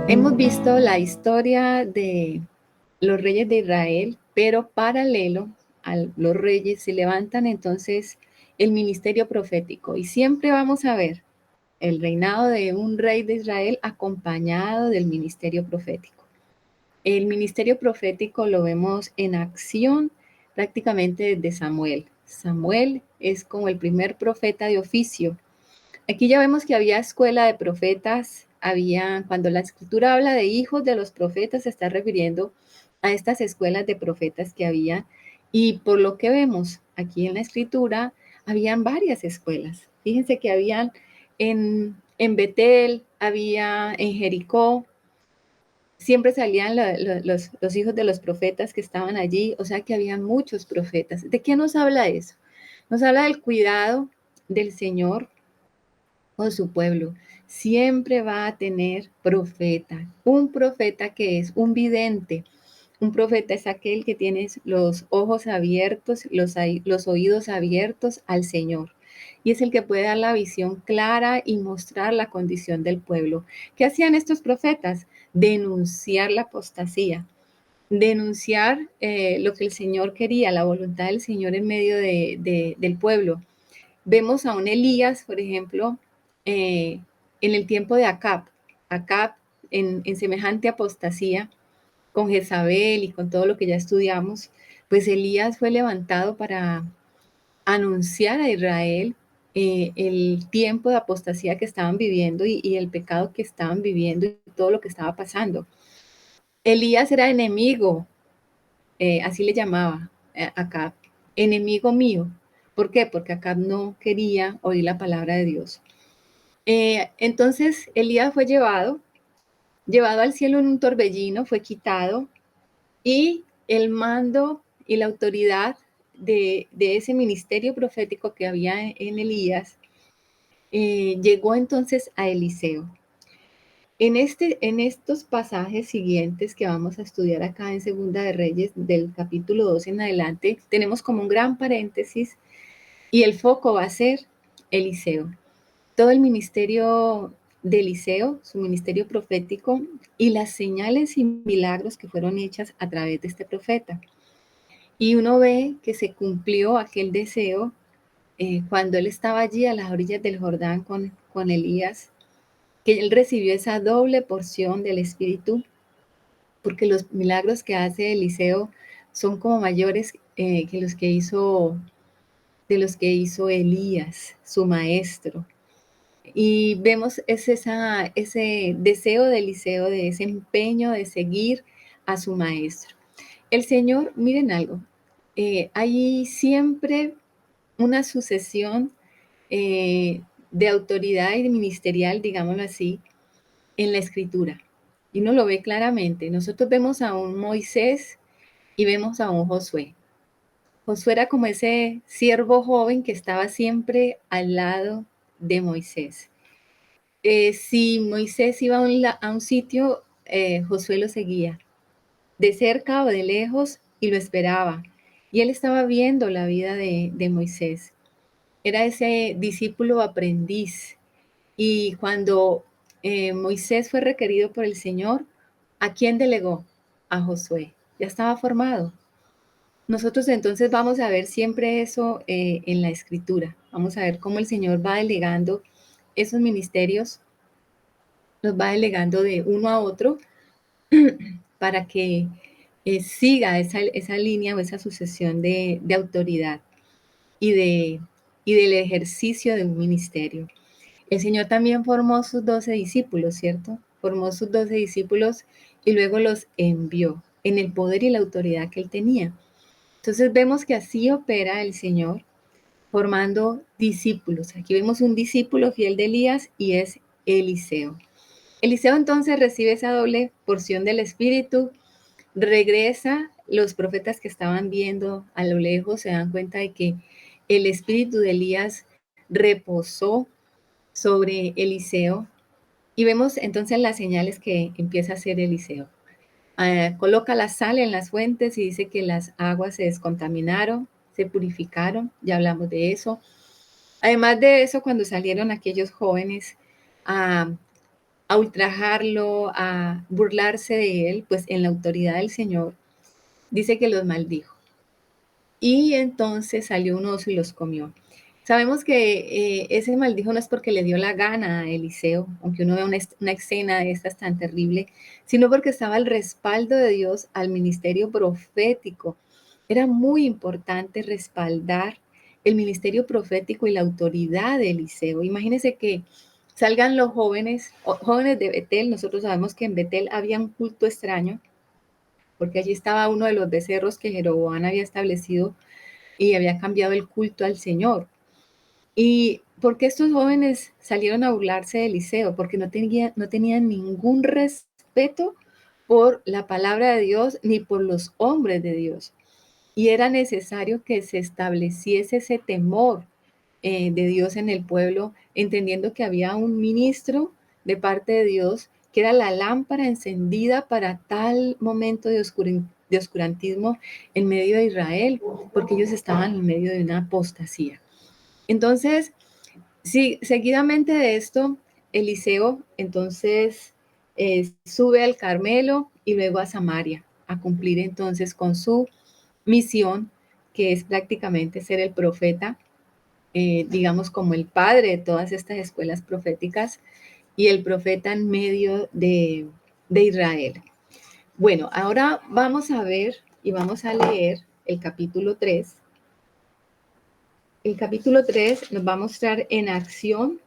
Hemos visto la historia de los reyes de Israel, pero paralelo a los reyes se levantan entonces el ministerio profético y siempre vamos a ver el reinado de un rey de Israel acompañado del ministerio profético. El ministerio profético lo vemos en acción prácticamente desde Samuel. Samuel es como el primer profeta de oficio. Aquí ya vemos que había escuela de profetas, cuando la escritura habla de hijos de los profetas, se está refiriendo a estas escuelas de profetas que había. Y por lo que vemos aquí en la escritura, habían varias escuelas. Fíjense que habían en Betel, había en Jericó, siempre salían los hijos de los profetas que estaban allí, o sea que habían muchos profetas. ¿De qué nos habla eso? Nos habla del cuidado del Señor con su pueblo. Siempre va a tener profeta, un profeta que es un vidente. Un profeta es aquel que tiene los ojos abiertos, los oídos abiertos al Señor. Y es el que puede dar la visión clara y mostrar la condición del pueblo. ¿Qué hacían estos profetas? Denunciar la apostasía, denunciar lo que el Señor quería, la voluntad del Señor en medio del pueblo. Vemos a un Elías, por ejemplo, en el tiempo de Acab. Acab, en semejante apostasía, con Jezabel y con todo lo que ya estudiamos, pues Elías fue levantado para anunciar a Israel el tiempo de apostasía que estaban viviendo y el pecado que estaban viviendo y todo lo que estaba pasando. Elías era enemigo, así le llamaba Acab, enemigo mío. ¿Por qué? Porque Acab no quería oír la palabra de Dios. Entonces Elías fue llevado al cielo en un torbellino, fue quitado y el mando y la autoridad de ese ministerio profético que había en Elías llegó entonces a Eliseo. En estos pasajes siguientes que vamos a estudiar acá en Segunda de Reyes, del capítulo 2 en adelante, tenemos como un gran paréntesis y el foco va a ser Eliseo. Todo el ministerio de Eliseo, su ministerio profético y las señales y milagros que fueron hechas a través de este profeta. Y uno ve que se cumplió aquel deseo cuando él estaba allí a las orillas del Jordán con Elías, que él recibió esa doble porción del Espíritu, porque los milagros que hace Eliseo son como mayores que de los que hizo Elías, su maestro. Y vemos ese deseo de Eliseo, de ese empeño de seguir a su maestro. El Señor, miren algo, hay siempre una sucesión de autoridad y de ministerial, digámoslo así, en la escritura. Y uno lo ve claramente. Nosotros vemos a un Moisés y vemos a un Josué. Josué era como ese siervo joven que estaba siempre al lado de Moisés. Si Moisés iba a un sitio, Josué lo seguía, de cerca o de lejos, y lo esperaba. Y él estaba viendo la vida de Moisés. Era ese discípulo aprendiz. Y cuando Moisés fue requerido por el Señor, ¿a quién delegó? A Josué. Ya estaba formado. Nosotros entonces vamos a ver siempre eso en la escritura. Vamos a ver cómo el Señor va delegando esos ministerios, los va delegando de uno a otro para que siga esa línea o esa sucesión de autoridad y, y del ejercicio de un ministerio. El Señor también formó sus 12 discípulos, ¿cierto? Formó sus 12 discípulos y luego los envió en el poder y la autoridad que él tenía. Entonces vemos que así opera el Señor formando discípulos. Aquí vemos un discípulo fiel de Elías y es Eliseo. Eliseo entonces recibe esa doble porción del Espíritu, regresa, los profetas que estaban viendo a lo lejos se dan cuenta de que el Espíritu de Elías reposó sobre Eliseo y vemos entonces las señales que empieza a hacer Eliseo. Coloca la sal en las fuentes y dice que las aguas se descontaminaron, se purificaron, ya hablamos de eso. Además de eso, cuando salieron aquellos jóvenes a, a ultrajarlo, a burlarse de él, pues en la autoridad del Señor, dice que los maldijo. Y entonces salió un oso y los comió. Sabemos que ese maldijo no es porque le dio la gana a Eliseo, aunque uno vea una escena de estas tan terrible, sino porque estaba el respaldo de Dios al ministerio profético. Era muy importante respaldar el ministerio profético y la autoridad de Eliseo. Imagínense que salgan los jóvenes, jóvenes de Betel. Nosotros sabemos que en Betel había un culto extraño, porque allí estaba uno de los becerros que Jeroboam había establecido y había cambiado el culto al Señor. ¿Y por qué estos jóvenes salieron a burlarse de Eliseo? Porque no tenían ningún respeto por la palabra de Dios ni por los hombres de Dios. Y era necesario que se estableciese ese temor de Dios en el pueblo, entendiendo que había un ministro de parte de Dios que era la lámpara encendida para tal momento de oscurantismo en medio de Israel, porque ellos estaban en medio de una apostasía. Entonces, sí, seguidamente de esto, Eliseo entonces sube al Carmelo y luego a Samaria a cumplir entonces con su misión, que es prácticamente ser el profeta, digamos como el padre de todas estas escuelas proféticas y el profeta en medio de Israel. Bueno, ahora vamos a ver y vamos a leer el capítulo 3. El capítulo 3 nos va a mostrar en acción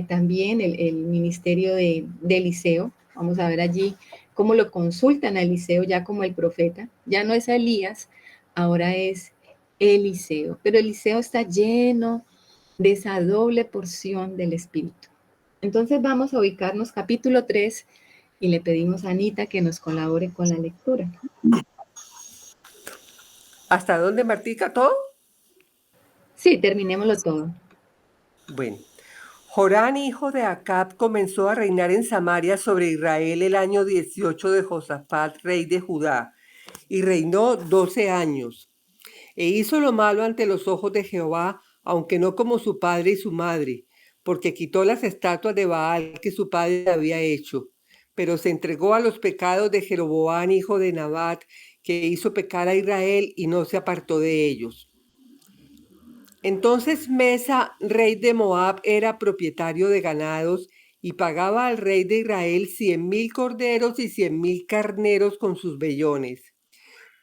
también el ministerio de Eliseo. Vamos a ver allí cómo lo consultan a Eliseo ya como el profeta. Ya no es Elías, ahora es Eliseo. Pero Eliseo está lleno de esa doble porción del Espíritu. Entonces vamos a ubicarnos capítulo 3 y le pedimos a Anita que nos colabore con la lectura. ¿Hasta dónde, Martica, todo? Sí, terminémoslo todo. Bueno. Jorán, hijo de Acab, comenzó a reinar en Samaria sobre Israel el año 18 de Josafat, rey de Judá, y reinó 12 años. E hizo lo malo ante los ojos de Jehová, aunque no como su padre y su madre, porque quitó las estatuas de Baal que su padre había hecho. Pero se entregó a los pecados de Jeroboam, hijo de Nabat, que hizo pecar a Israel y no se apartó de ellos. Entonces Mesa, rey de Moab, era propietario de ganados y pagaba al rey de Israel 100,000 corderos y 100,000 carneros con sus vellones.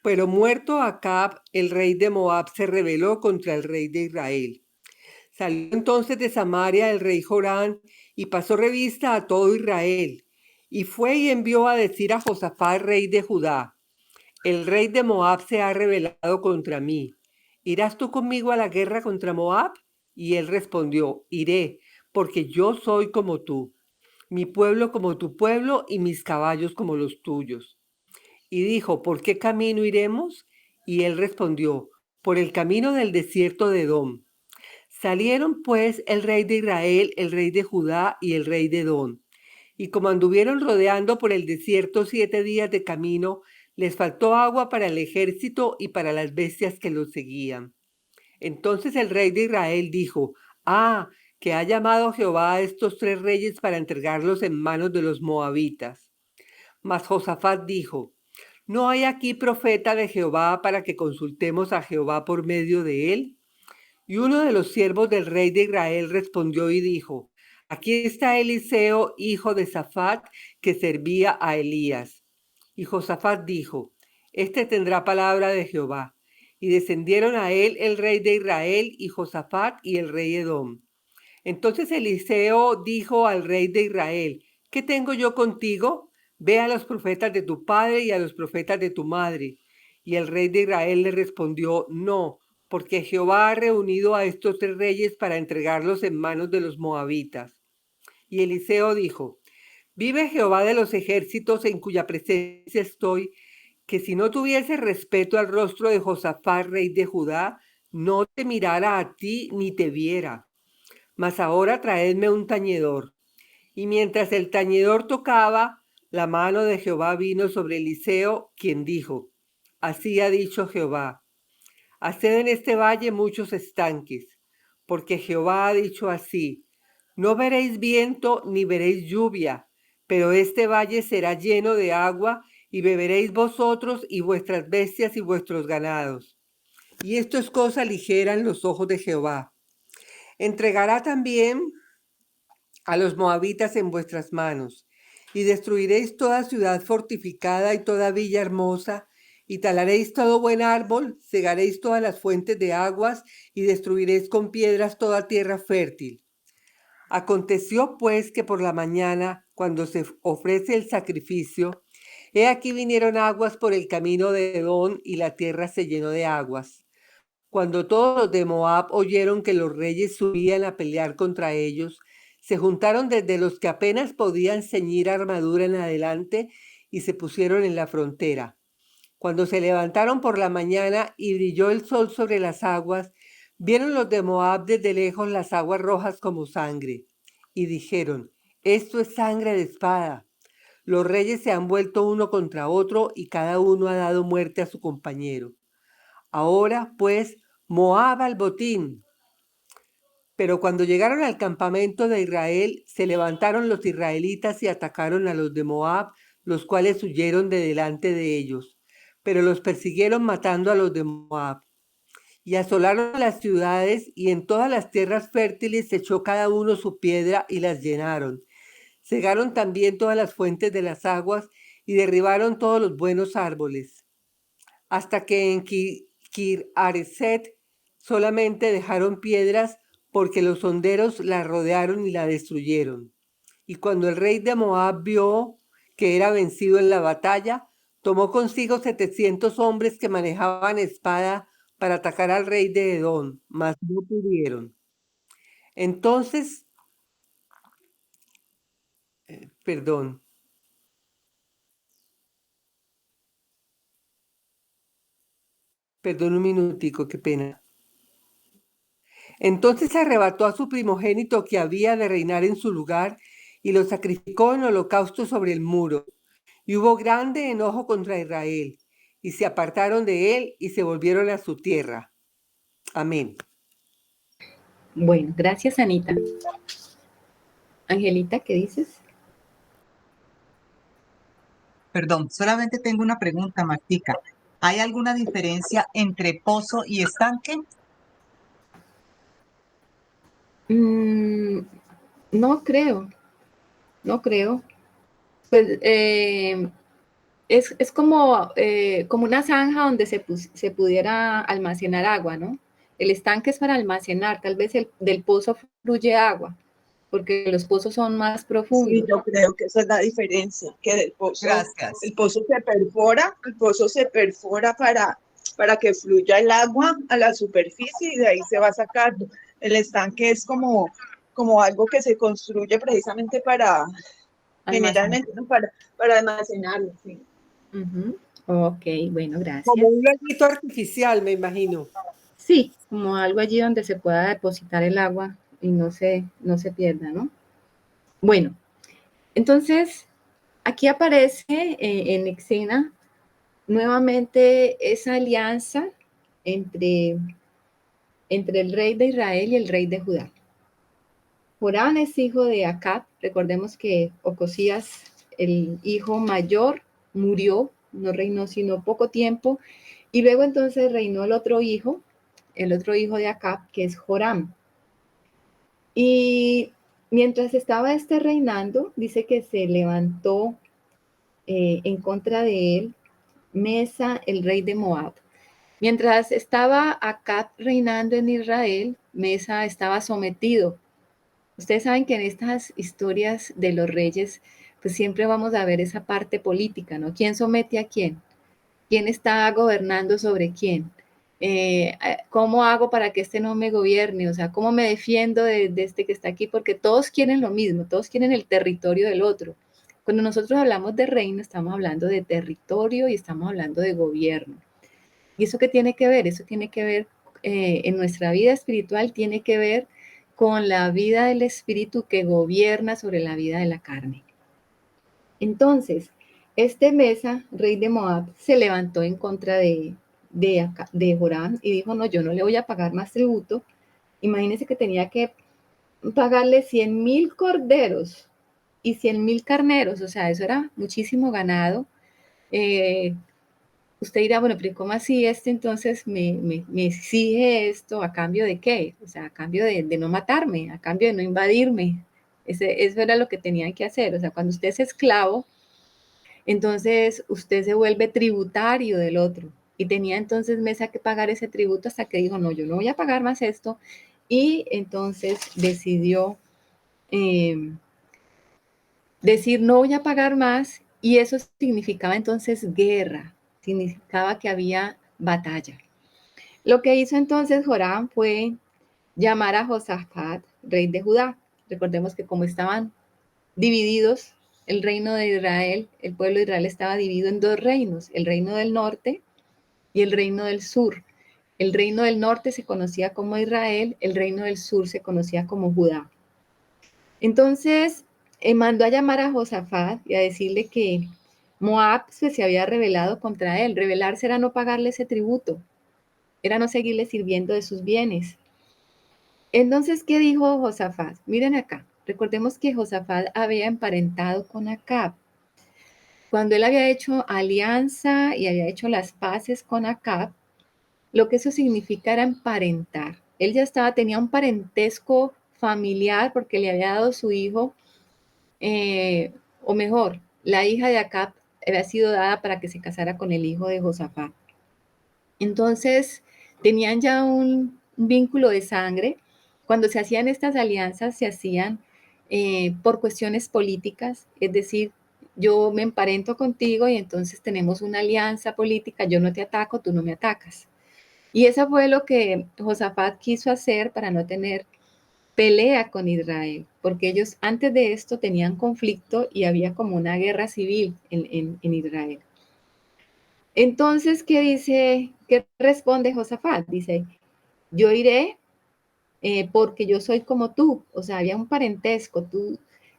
Pero muerto Acab, el rey de Moab se rebeló contra el rey de Israel. Salió entonces de Samaria el rey Jorán y pasó revista a todo Israel. Y fue y envió a decir a Josafat, rey de Judá: el rey de Moab se ha rebelado contra mí. ¿Irás tú conmigo a la guerra contra Moab? Y él respondió: iré, porque yo soy como tú, mi pueblo como tu pueblo y mis caballos como los tuyos. Y dijo: ¿por qué camino iremos? Y él respondió: por el camino del desierto de Edom. Salieron pues el rey de Israel, el rey de Judá y el rey de Edom. Y como anduvieron rodeando por el desierto 7 días de camino, les faltó agua para el ejército y para las bestias que los seguían. Entonces el rey de Israel dijo: ah, que ha llamado Jehová a estos 3 reyes para entregarlos en manos de los moabitas. Mas Josafat dijo: ¿no hay aquí profeta de Jehová para que consultemos a Jehová por medio de él? Y uno de los siervos del rey de Israel respondió y dijo: aquí está Eliseo, hijo de Safat, que servía a Elías. Y Josafat dijo: este tendrá palabra de Jehová. Y descendieron a él el rey de Israel y Josafat y el rey Edom. Entonces Eliseo dijo al rey de Israel: ¿qué tengo yo contigo? Ve a los profetas de tu padre y a los profetas de tu madre. Y el rey de Israel le respondió: no, porque Jehová ha reunido a estos 3 reyes para entregarlos en manos de los moabitas. Y Eliseo dijo: vive Jehová de los ejércitos, en cuya presencia estoy, que si no tuviese respeto al rostro de Josafat, rey de Judá, no te mirara a ti ni te viera. Mas ahora traedme un tañedor. Y mientras el tañedor tocaba, la mano de Jehová vino sobre Eliseo, quien dijo: así ha dicho Jehová: haced en este valle muchos estanques. porque Jehová ha dicho así: no veréis viento ni veréis lluvia, pero este valle será lleno de agua, y beberéis vosotros y vuestras bestias y vuestros ganados. Y esto es cosa ligera en los ojos de Jehová. Entregará también a los moabitas en vuestras manos, y destruiréis toda ciudad fortificada y toda villa hermosa, y talaréis todo buen árbol, cegaréis todas las fuentes de aguas, y destruiréis con piedras toda tierra fértil. Aconteció pues que por la mañana, cuando se ofrece el sacrificio, he aquí vinieron aguas por el camino de Edom, y la tierra se llenó de aguas. Cuando todos los de Moab oyeron que los reyes subían a pelear contra ellos, se juntaron desde los que apenas podían ceñir armadura en adelante y se pusieron en la frontera. Cuando se levantaron por la mañana y brilló el sol sobre las aguas, vieron los de Moab desde lejos las aguas rojas como sangre, y dijeron: esto es sangre de espada. Los reyes se han vuelto uno contra otro, y cada uno ha dado muerte a su compañero. Ahora, pues, Moab al botín. Pero cuando llegaron al campamento de Israel, se levantaron los israelitas y atacaron a los de Moab, los cuales huyeron de delante de ellos. Pero los persiguieron matando a los de Moab. Y asolaron las ciudades, y en todas las tierras fértiles echó cada uno su piedra y las llenaron. Cegaron también todas las fuentes de las aguas y derribaron todos los buenos árboles. Hasta que en Kir-Areset solamente dejaron piedras, porque los honderos la rodearon y la destruyeron. Y cuando el rey de Moab vio que era vencido en la batalla, tomó consigo 700 hombres que manejaban espada para atacar al rey de Edom, mas no pudieron. Entonces, perdón, un minutico, qué pena. Entonces arrebató a su primogénito que había de reinar en su lugar y lo sacrificó en holocausto sobre el muro. Y hubo grande enojo contra Israel, y se apartaron de él y se volvieron a su tierra. Amén. Bueno, gracias, Anita. Angelita, ¿qué dices? Perdón, solamente tengo una pregunta, Martica. ¿Hay alguna diferencia entre pozo y estanque? No creo, no creo. Pues es como una zanja donde se pudiera almacenar agua, ¿no? El estanque es para almacenar, tal vez del pozo fluye agua, porque los pozos son más profundos. Sí, yo creo que esa es la diferencia, que del pozo, Gracias. el pozo se perfora para que fluya el agua a la superficie y de ahí se va sacando. El estanque es como algo que se construye precisamente generalmente, ¿no? para almacenarlo. Sí. Ok, bueno, gracias. Como un laguito artificial, me imagino. Sí, como algo allí donde se pueda depositar el agua y no se pierda, ¿no? Bueno, entonces aquí aparece en escena nuevamente esa alianza entre el rey de Israel y el rey de Judá. Joram es hijo de Acab. Recordemos que Ocosías, el hijo mayor, murió, no reinó sino poco tiempo, y luego entonces reinó el otro hijo de Acab, que es Joram. Y mientras estaba reinando, dice que se levantó en contra de él Mesa, el rey de Moab. Mientras estaba Acab reinando en Israel, Mesa estaba sometido. Ustedes saben que en estas historias de los reyes, pues siempre vamos a ver esa parte política, ¿no? ¿Quién somete a quién? ¿Quién está gobernando sobre quién? ¿Cómo hago para que este no me gobierne? O sea, ¿cómo me defiendo de este que está aquí? Porque todos quieren lo mismo, todos quieren el territorio del otro. Cuando nosotros hablamos de reino, estamos hablando de territorio y estamos hablando de gobierno. ¿Y eso qué tiene que ver? Eso tiene que ver, en nuestra vida espiritual, tiene que ver con la vida del espíritu que gobierna sobre la vida de la carne. Entonces, Mesa, rey de Moab, se levantó en contra de Joram y dijo: no, yo no le voy a pagar más tributo Imagínense que tenía que pagarle 100.000 corderos y 100.000 carneros, o sea, eso era muchísimo ganado. Eh, Usted dirá, bueno, pero ¿cómo así entonces me exige esto a cambio de qué? O sea, a cambio de no matarme, a cambio de no invadirme. Eso era lo que tenían que hacer. O sea, cuando usted es esclavo, entonces usted se vuelve tributario del otro. Y tenía entonces Mesa que pagar ese tributo hasta que dijo, no, yo no voy a pagar más esto. Y entonces decidió decir, no voy a pagar más. Y eso significaba entonces guerra, significaba que había batalla. Lo que hizo entonces Joram fue llamar a Josafat, rey de Judá. Recordemos que como estaban divididos, el reino de Israel, el pueblo de Israel estaba dividido en dos reinos, el reino del norte y el reino del sur. El reino del norte se conocía como Israel, el reino del sur se conocía como Judá. Entonces, mandó a llamar a Josafat y a decirle que Moab se había rebelado contra él. Rebelarse era no pagarle ese tributo, era no seguirle sirviendo de sus bienes. Entonces, ¿qué dijo Josafat? Miren acá, recordemos que Josafat había emparentado con Acab. Cuando él había hecho alianza y había hecho las paces con Acab, lo que eso significa era emparentar. Él ya tenía un parentesco familiar porque le había dado su hijo, o mejor, la hija de Acab había sido dada para que se casara con el hijo de Josafat. Entonces, tenían ya un vínculo de sangre. Cuando se hacían estas alianzas, se hacían por cuestiones políticas, es decir, yo me emparento contigo y entonces tenemos una alianza política, yo no te ataco, tú no me atacas. Y eso fue lo que Josafat quiso hacer para no tener pelea con Israel, porque ellos antes de esto tenían conflicto y había como una guerra civil en Israel. Entonces, ¿qué dice? ¿Qué responde Josafat? Dice, yo iré porque yo soy como tú. O sea, había un parentesco.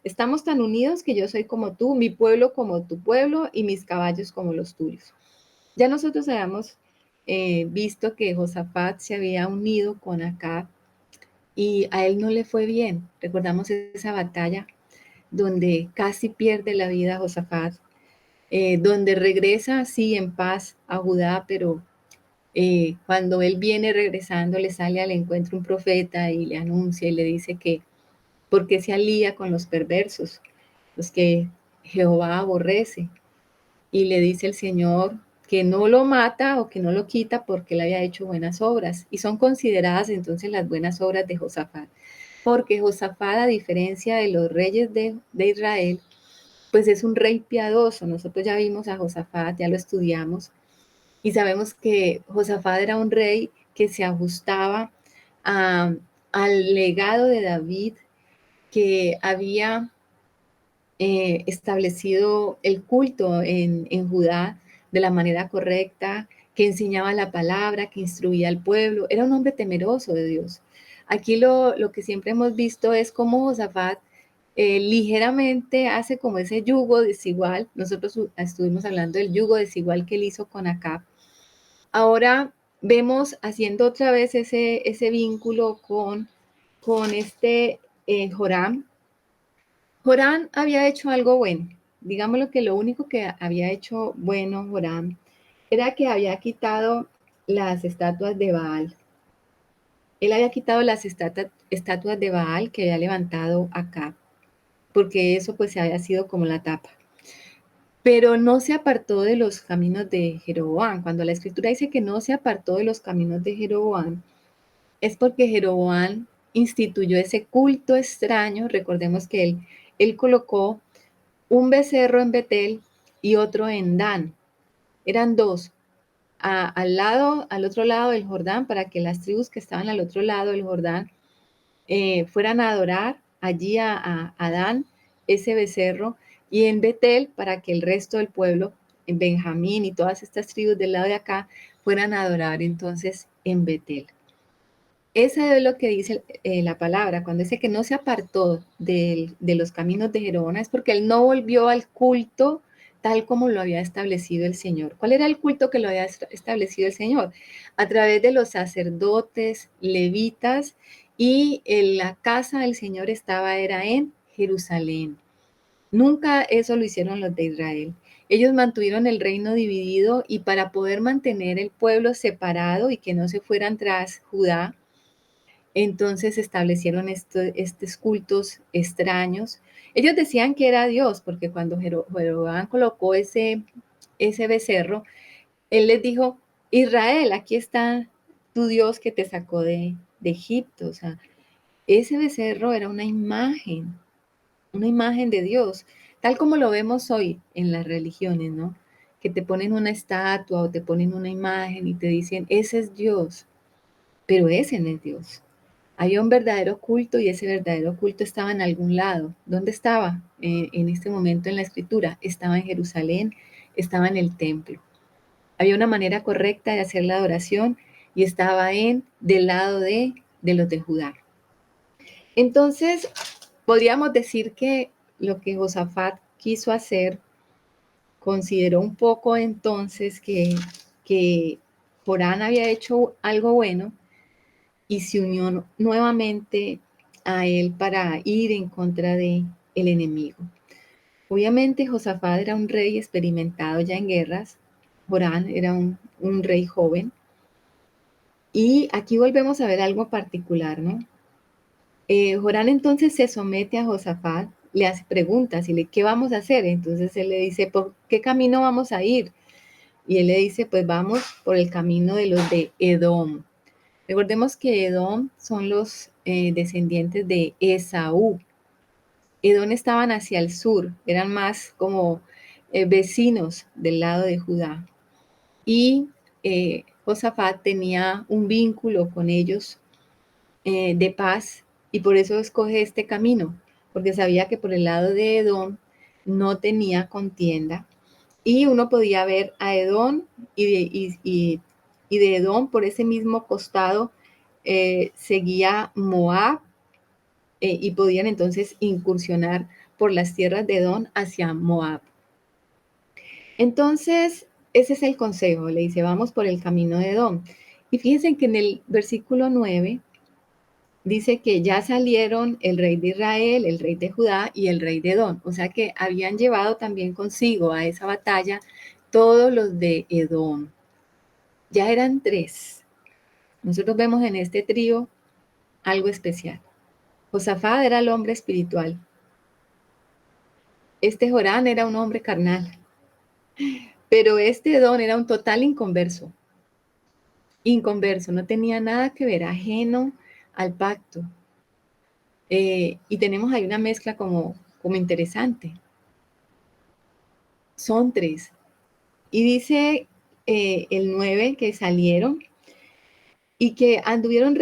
Estamos tan unidos que yo soy como tú, mi pueblo como tu pueblo y mis caballos como los tuyos. Ya nosotros habíamos visto que Josafat se había unido con Acab y a él no le fue bien. Recordamos esa batalla donde casi pierde la vida Josafat, donde regresa así en paz a Judá, pero cuando él viene regresando le sale al encuentro un profeta y le anuncia y le dice que por qué se alía con los perversos, los que Jehová aborrece. Y le dice el Señor que no lo mata o que no lo quita porque él había hecho buenas obras. Y son consideradas entonces las buenas obras de Josafat. Porque Josafat, a diferencia de los reyes de Israel, pues es un rey piadoso. Nosotros ya vimos a Josafat, ya lo estudiamos, y sabemos que Josafat era un rey que se ajustaba a, al legado de David, que había establecido el culto en Judá de la manera correcta, que enseñaba la palabra, que instruía al pueblo. Era un hombre temeroso de Dios. Aquí lo que siempre hemos visto es cómo Josafat ligeramente hace como ese yugo desigual. Nosotros estuvimos hablando del yugo desigual que él hizo con Acab. Ahora vemos haciendo otra vez ese vínculo con este Joram. Joram había hecho algo bueno. Digámoslo que lo único que había hecho bueno Joram era que había quitado las estatuas de Baal. Él había quitado las estatuas de Baal que había levantado acá, porque eso pues había sido como la tapa. Pero no se apartó de los caminos de Jeroboam. Cuando la escritura dice que no se apartó de los caminos de Jeroboam, es porque Jeroboam instituyó ese culto extraño. Recordemos que él colocó un becerro en Betel y otro en Dan. Eran dos, al otro lado del Jordán, para que las tribus que estaban al otro lado del Jordán fueran a adorar allí a Dan, ese becerro, y en Betel, para que el resto del pueblo, en Benjamín y todas estas tribus del lado de acá, fueran a adorar entonces en Betel. Eso es lo que dice la palabra, cuando dice que no se apartó de los caminos de Jeroboam, es porque él no volvió al culto tal como lo había establecido el Señor. ¿Cuál era el culto que lo había establecido el Señor? A través de los sacerdotes, levitas y la casa del Señor era en Jerusalén. Nunca eso lo hicieron los de Israel. Ellos mantuvieron el reino dividido y para poder mantener el pueblo separado y que no se fueran tras Judá, entonces establecieron estos cultos extraños. Ellos decían que era Dios, porque cuando Jeroboam colocó ese becerro, él les dijo, Israel, aquí está tu Dios que te sacó de Egipto. O sea, ese becerro era una imagen de Dios, tal como lo vemos hoy en las religiones, ¿no? Que te ponen una estatua o te ponen una imagen y te dicen, ese es Dios, pero ese no es Dios. Había un verdadero culto y ese verdadero culto estaba en algún lado. ¿Dónde estaba en este momento en la escritura? Estaba en Jerusalén, estaba en el templo. Había una manera correcta de hacer la adoración y estaba del lado de los de Judá. Entonces, podríamos decir que lo que Josafat quiso hacer, consideró un poco entonces que Joram había hecho algo bueno y se unió nuevamente a él para ir en contra de el enemigo. Obviamente Josafat era un rey experimentado ya en guerras, Joram era un rey joven, y aquí volvemos a ver algo particular, ¿no? Joram entonces se somete a Josafat, le hace preguntas y le, ¿qué vamos a hacer? Entonces él le dice, ¿por qué camino vamos a ir? Y él le dice, pues vamos por el camino de los de Edom. Recordemos que Edom son los descendientes de Esaú. Edom estaban hacia el sur, eran más como vecinos del lado de Judá. Y Josafat tenía un vínculo con ellos de paz y por eso escoge este camino, porque sabía que por el lado de Edom no tenía contienda y uno podía ver a Edom y de Edom por ese mismo costado seguía Moab y podían entonces incursionar por las tierras de Edom hacia Moab. Entonces, ese es el consejo, le dice, vamos por el camino de Edom. Y fíjense que en el versículo 9 dice que ya salieron el rey de Israel, el rey de Judá y el rey de Edom. O sea que habían llevado también consigo a esa batalla todos los de Edom. Ya eran 3. Nosotros vemos en este trío algo especial. Josafat era el hombre espiritual. Este Joram era un hombre carnal. Pero este Edom era un total inconverso. Inconverso, no tenía nada que ver, ajeno al pacto. Y tenemos ahí una mezcla como interesante. Son 3. Y dice el 9 que salieron y que anduvieron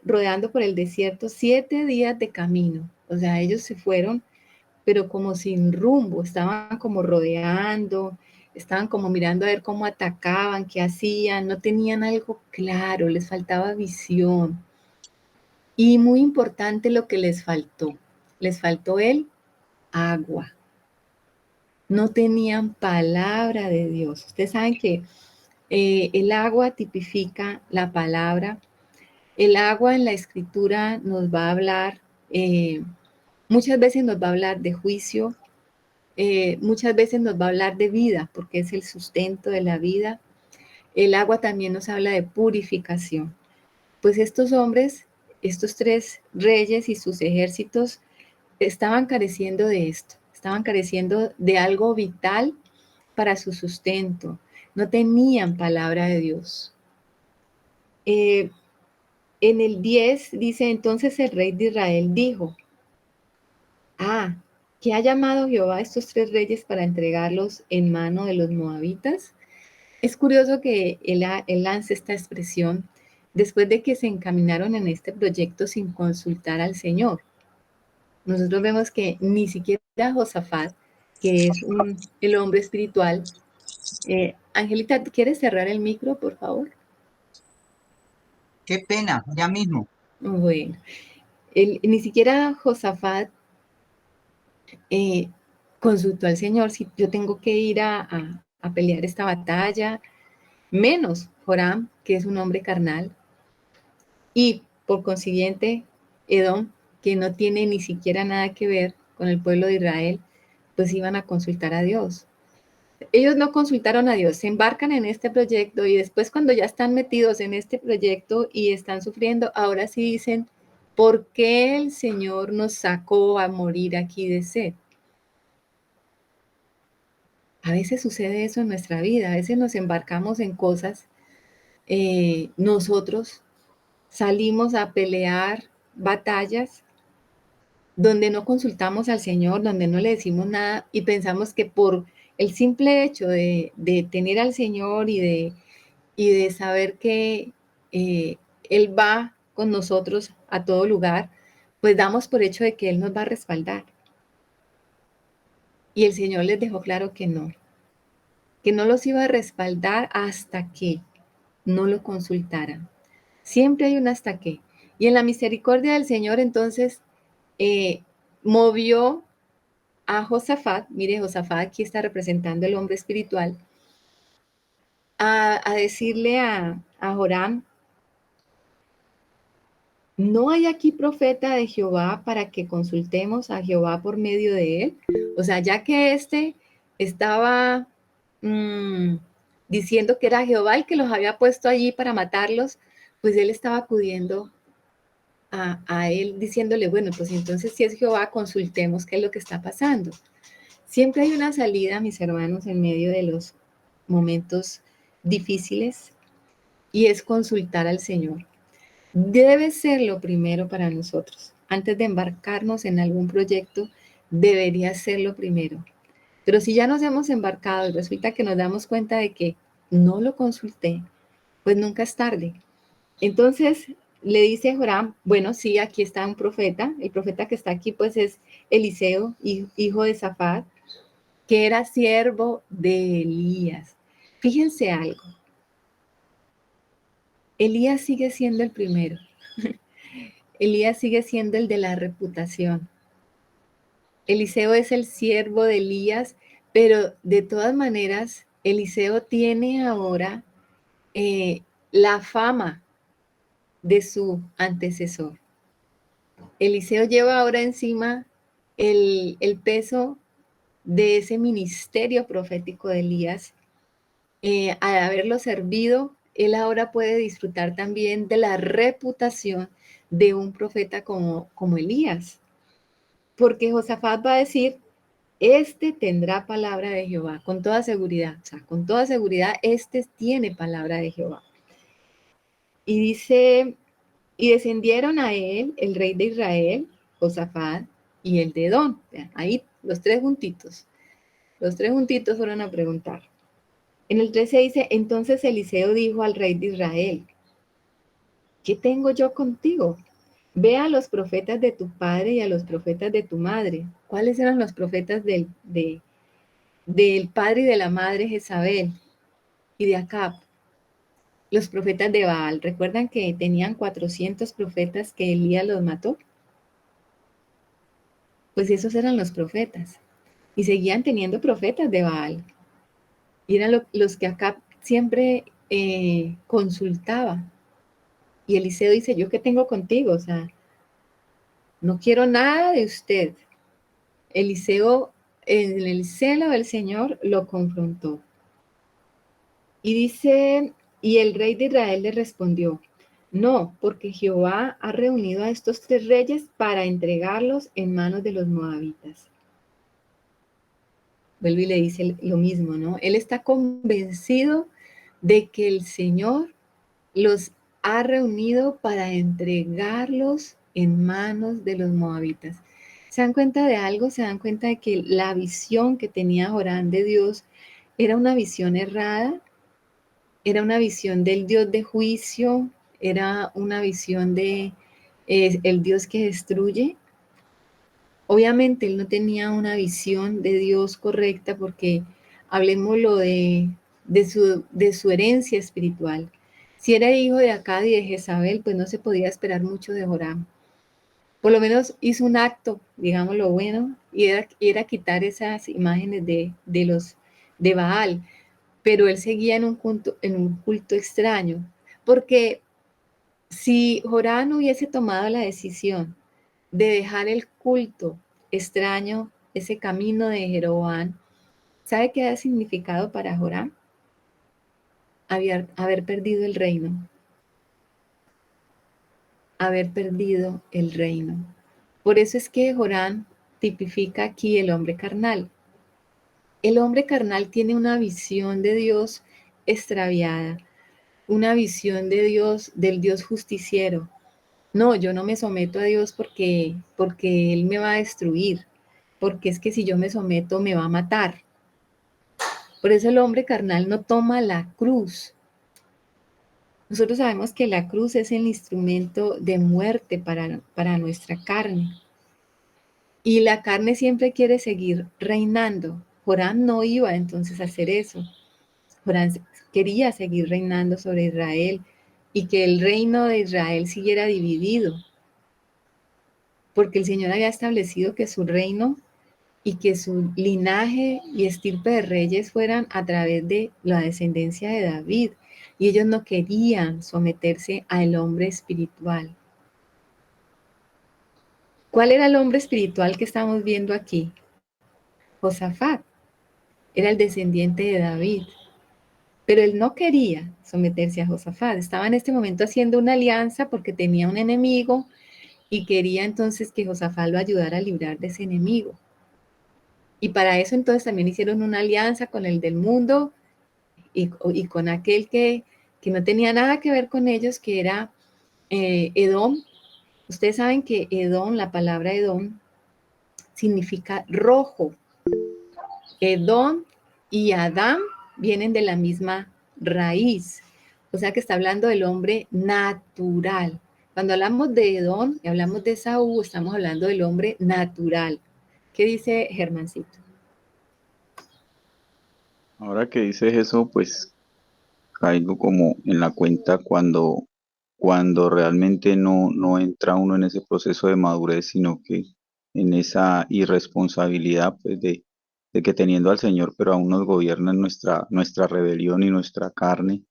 rodeando por el desierto 7 días de camino. O sea, ellos se fueron, pero como sin rumbo, estaban como rodeando, estaban como mirando a ver cómo atacaban, qué hacían, no tenían algo claro, les faltaba visión. Y muy importante lo que les faltó el agua. No tenían palabra de Dios. Ustedes saben que el agua tipifica la palabra. El agua en la escritura nos va a hablar, muchas veces nos va a hablar de juicio, muchas veces nos va a hablar de vida, porque es el sustento de la vida. El agua también nos habla de purificación. Pues estos hombres, estos 3 reyes y sus ejércitos estaban careciendo de esto, estaban careciendo de algo vital para su sustento. No tenían palabra de Dios. En el 10 dice, entonces el rey de Israel dijo, ¿que ha llamado Jehová a estos 3 reyes para entregarlos en mano de los moabitas? Es curioso que él lance esta expresión después de que se encaminaron en este proyecto sin consultar al Señor. Nosotros vemos que ni siquiera Josafat, que es el hombre espiritual. Angelita, ¿quieres cerrar el micro, por favor? Qué pena, ya mismo. Bueno, ni siquiera Josafat consultó al Señor si yo tengo que ir a pelear esta batalla, menos Joram, que es un hombre carnal, y por consiguiente Edom, que no tiene ni siquiera nada que ver con el pueblo de Israel, pues iban a consultar a Dios. Ellos no consultaron a Dios, se embarcan en este proyecto y después cuando ya están metidos en este proyecto y están sufriendo, ahora sí dicen, ¿por qué el Señor nos sacó a morir aquí de sed? A veces sucede eso en nuestra vida, a veces nos embarcamos en cosas, nosotros salimos a pelear batallas donde no consultamos al Señor, donde no le decimos nada y pensamos que por el simple hecho de tener al Señor y de saber que Él va con nosotros a todo lugar, pues damos por hecho de que Él nos va a respaldar. Y el Señor les dejó claro que no los iba a respaldar hasta que no lo consultaran. Siempre hay un hasta qué. Y en la misericordia del Señor, entonces, movió a Josafat, mire, Josafat aquí está representando el hombre espiritual, a decirle a Joram, ¿no hay aquí profeta de Jehová para que consultemos a Jehová por medio de él? O sea, ya que este estaba diciendo que era Jehová el que los había puesto allí para matarlos, pues él estaba acudiendo a él diciéndole, bueno, pues entonces si es Jehová, consultemos qué es lo que está pasando. Siempre hay una salida, mis hermanos, en medio de los momentos difíciles y es consultar al Señor. Debe ser lo primero para nosotros. Antes de embarcarnos en algún proyecto, debería ser lo primero. Pero si ya nos hemos embarcado y resulta que nos damos cuenta de que no lo consulté, pues nunca es tarde. Entonces le dice Joram, bueno, sí, aquí está un profeta. El profeta que está aquí pues es Eliseo, hijo de Safat, que era siervo de Elías. Fíjense algo, Elías sigue siendo el primero. Elías sigue siendo el de la reputación. Eliseo es el siervo de Elías, pero de todas maneras, Eliseo tiene ahora la fama de su antecesor. Eliseo lleva ahora encima el peso de ese ministerio profético de Elías. Al haberlo servido, él ahora puede disfrutar también de la reputación de un profeta como Elías. Porque Josafat va a decir, este tendrá palabra de Jehová, con toda seguridad. O sea, con toda seguridad, este tiene palabra de Jehová. Y dice, y descendieron a él el rey de Israel, Josafat, y el de Edom. Vean, ahí los tres juntitos. Los tres juntitos fueron a preguntar. En el 13 dice, entonces Eliseo dijo al rey de Israel, ¿qué tengo yo contigo? Ve a los profetas de tu padre y a los profetas de tu madre. ¿Cuáles eran los profetas del padre y de la madre Jezabel y de Acab? Los profetas de Baal. ¿Recuerdan que tenían 400 profetas que Elías los mató? Pues esos eran los profetas. Y seguían teniendo profetas de Baal. Y eran los que Acab siempre consultaba. Y Eliseo dice, ¿yo qué tengo contigo? O sea, no quiero nada de usted. Eliseo, en el celo del Señor, lo confrontó. Y dice, y el rey de Israel le respondió, no, porque Jehová ha reunido a estos tres reyes para entregarlos en manos de los moabitas. Vuelve y le dice lo mismo, ¿no? Él está convencido de que el Señor los ha reunido para entregarlos en manos de los moabitas. ¿Se dan cuenta de algo? ¿Se dan cuenta de que la visión que tenía Joram de Dios era una visión errada? Era una visión del Dios de juicio, era una visión de el Dios que destruye. Obviamente él no tenía una visión de Dios correcta porque hablemoslo de su herencia espiritual. Si era hijo de Acab y de Jezabel, pues no se podía esperar mucho de Joram. Por lo menos hizo un acto, digámoslo bueno, y era quitar esas imágenes de Baal, pero él seguía en un culto extraño, porque Si Joram hubiese tomado la decisión de dejar el culto extraño, ese camino de Jeroboam, ¿sabe qué ha significado para Joram? Haber perdido el reino, haber perdido el reino. Por eso es que Joram tipifica aquí el hombre carnal. El hombre carnal tiene una visión de Dios extraviada, una visión de Dios, del Dios justiciero. No, yo no me someto a Dios porque Él me va a destruir, porque es que si yo me someto me va a matar. Por eso el hombre carnal no toma la cruz. Nosotros sabemos que la cruz es el instrumento de muerte para nuestra carne. Y la carne siempre quiere seguir reinando. Joram no iba entonces a hacer eso. Joram quería seguir reinando sobre Israel y que el reino de Israel siguiera dividido, porque el Señor había establecido que su reino y que su linaje y estirpe de reyes fueran a través de la descendencia de David. Y ellos no querían someterse al hombre espiritual. ¿Cuál era el hombre espiritual que estamos viendo aquí? Josafat. Era el descendiente de David. Pero él no quería someterse a Josafat. Estaba en este momento haciendo una alianza porque tenía un enemigo y quería entonces que Josafat lo ayudara a librar de ese enemigo. Y para eso entonces también hicieron una alianza con el del mundo y con aquel que no tenía nada que ver con ellos, que era Edom. Ustedes saben que Edom, la palabra Edom, significa rojo. Edom y Adán vienen de la misma raíz. O sea que está hablando del hombre natural. Cuando hablamos de Edom y hablamos de Esaú, estamos hablando del hombre natural. ¿Qué dice Germancito? Ahora que dices eso, pues caigo como en la cuenta cuando realmente no entra uno en ese proceso de madurez, sino que en esa irresponsabilidad pues de que teniendo al Señor, pero aún nos gobierna nuestra rebelión y nuestra carne.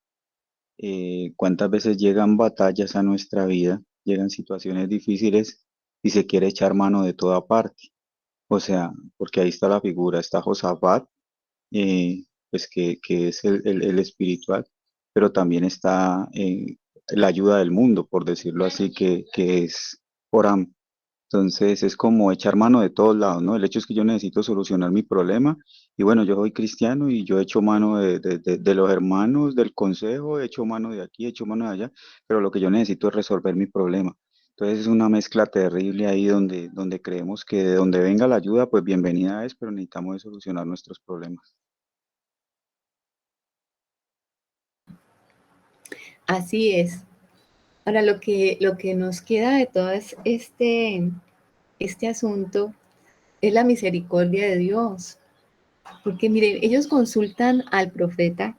¿Cuántas veces llegan batallas a nuestra vida, llegan situaciones difíciles y se quiere echar mano de toda parte? O sea, porque ahí está la figura, está Josafat, pues que es el espiritual, pero también está la ayuda del mundo, por decirlo así, que es Joram. Entonces es como echar mano de todos lados, ¿no? El hecho es que yo necesito solucionar mi problema y bueno, yo soy cristiano y yo echo mano de los hermanos, del consejo, echo mano de aquí, echo mano de allá, pero lo que yo necesito es resolver mi problema. Entonces es una mezcla terrible ahí donde creemos que de donde venga la ayuda, pues bienvenida es, pero necesitamos de solucionar nuestros problemas. Así es. Ahora, lo que nos queda de todo este asunto es la misericordia de Dios. Porque miren, ellos consultan al profeta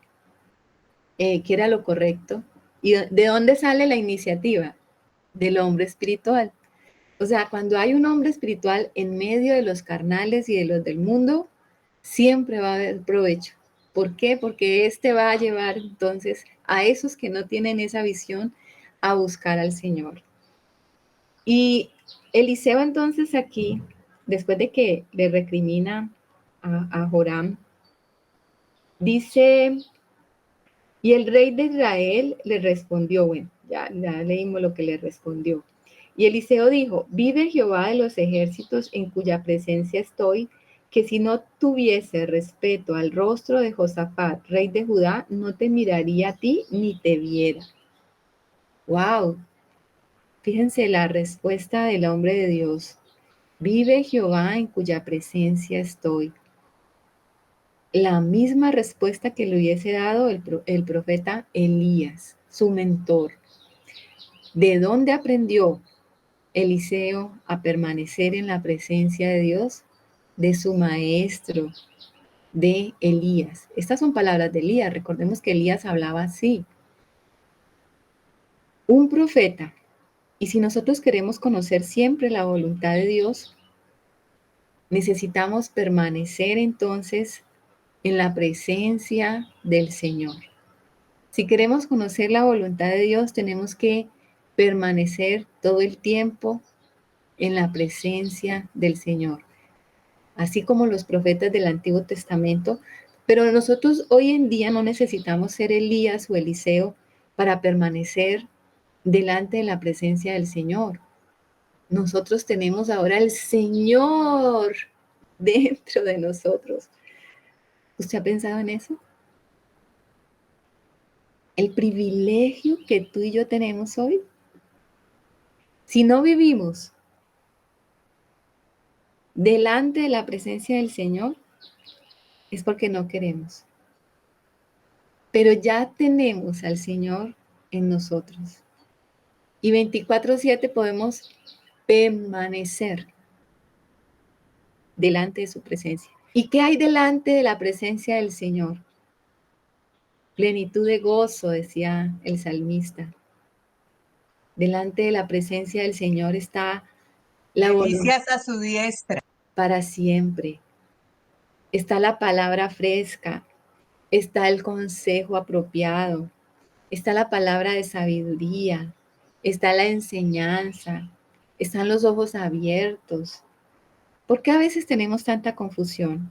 qué era lo correcto. ¿Y de dónde sale la iniciativa? Del hombre espiritual. O sea, cuando hay un hombre espiritual en medio de los carnales y de los del mundo, siempre va a haber provecho. ¿Por qué? Porque este va a llevar entonces a esos que no tienen esa visión a buscar al Señor. Y Eliseo entonces aquí, después de que le recrimina a Joram, dice, y el rey de Israel le respondió, bueno, ya leímos lo que le respondió. Y Eliseo dijo, vive Jehová de los ejércitos en cuya presencia estoy, que si no tuviese respeto al rostro de Josafat, rey de Judá, no te miraría a ti ni te viera. ¡Wow! Fíjense la respuesta del hombre de Dios. Vive Jehová en cuya presencia estoy. La misma respuesta que le hubiese dado el profeta Elías, su mentor. ¿De dónde aprendió Eliseo a permanecer en la presencia de Dios? De su maestro, de Elías. Estas son palabras de Elías. Recordemos que Elías hablaba así. Un profeta. Y si nosotros queremos conocer siempre la voluntad de Dios, necesitamos permanecer entonces en la presencia del Señor. Si queremos conocer la voluntad de Dios, tenemos que permanecer todo el tiempo en la presencia del Señor, así como los profetas del Antiguo Testamento. Pero nosotros hoy en día no necesitamos ser Elías o Eliseo para permanecer delante de la presencia del Señor. Nosotros tenemos ahora el Señor dentro de nosotros. ¿Usted ha pensado en eso? El privilegio que tú y yo tenemos hoy. Si no vivimos delante de la presencia del Señor, es porque no queremos. Pero ya tenemos al Señor en nosotros. Y 24/7 podemos permanecer delante de su presencia. ¿Y qué hay delante de la presencia del Señor? Plenitud de gozo, decía el salmista. Delante de la presencia del Señor está la voluntad Delicias a su diestra. para siempre. Está la palabra fresca, está el consejo apropiado, está la palabra de sabiduría, está la enseñanza, están los ojos abiertos. ¿Por qué a veces tenemos tanta confusión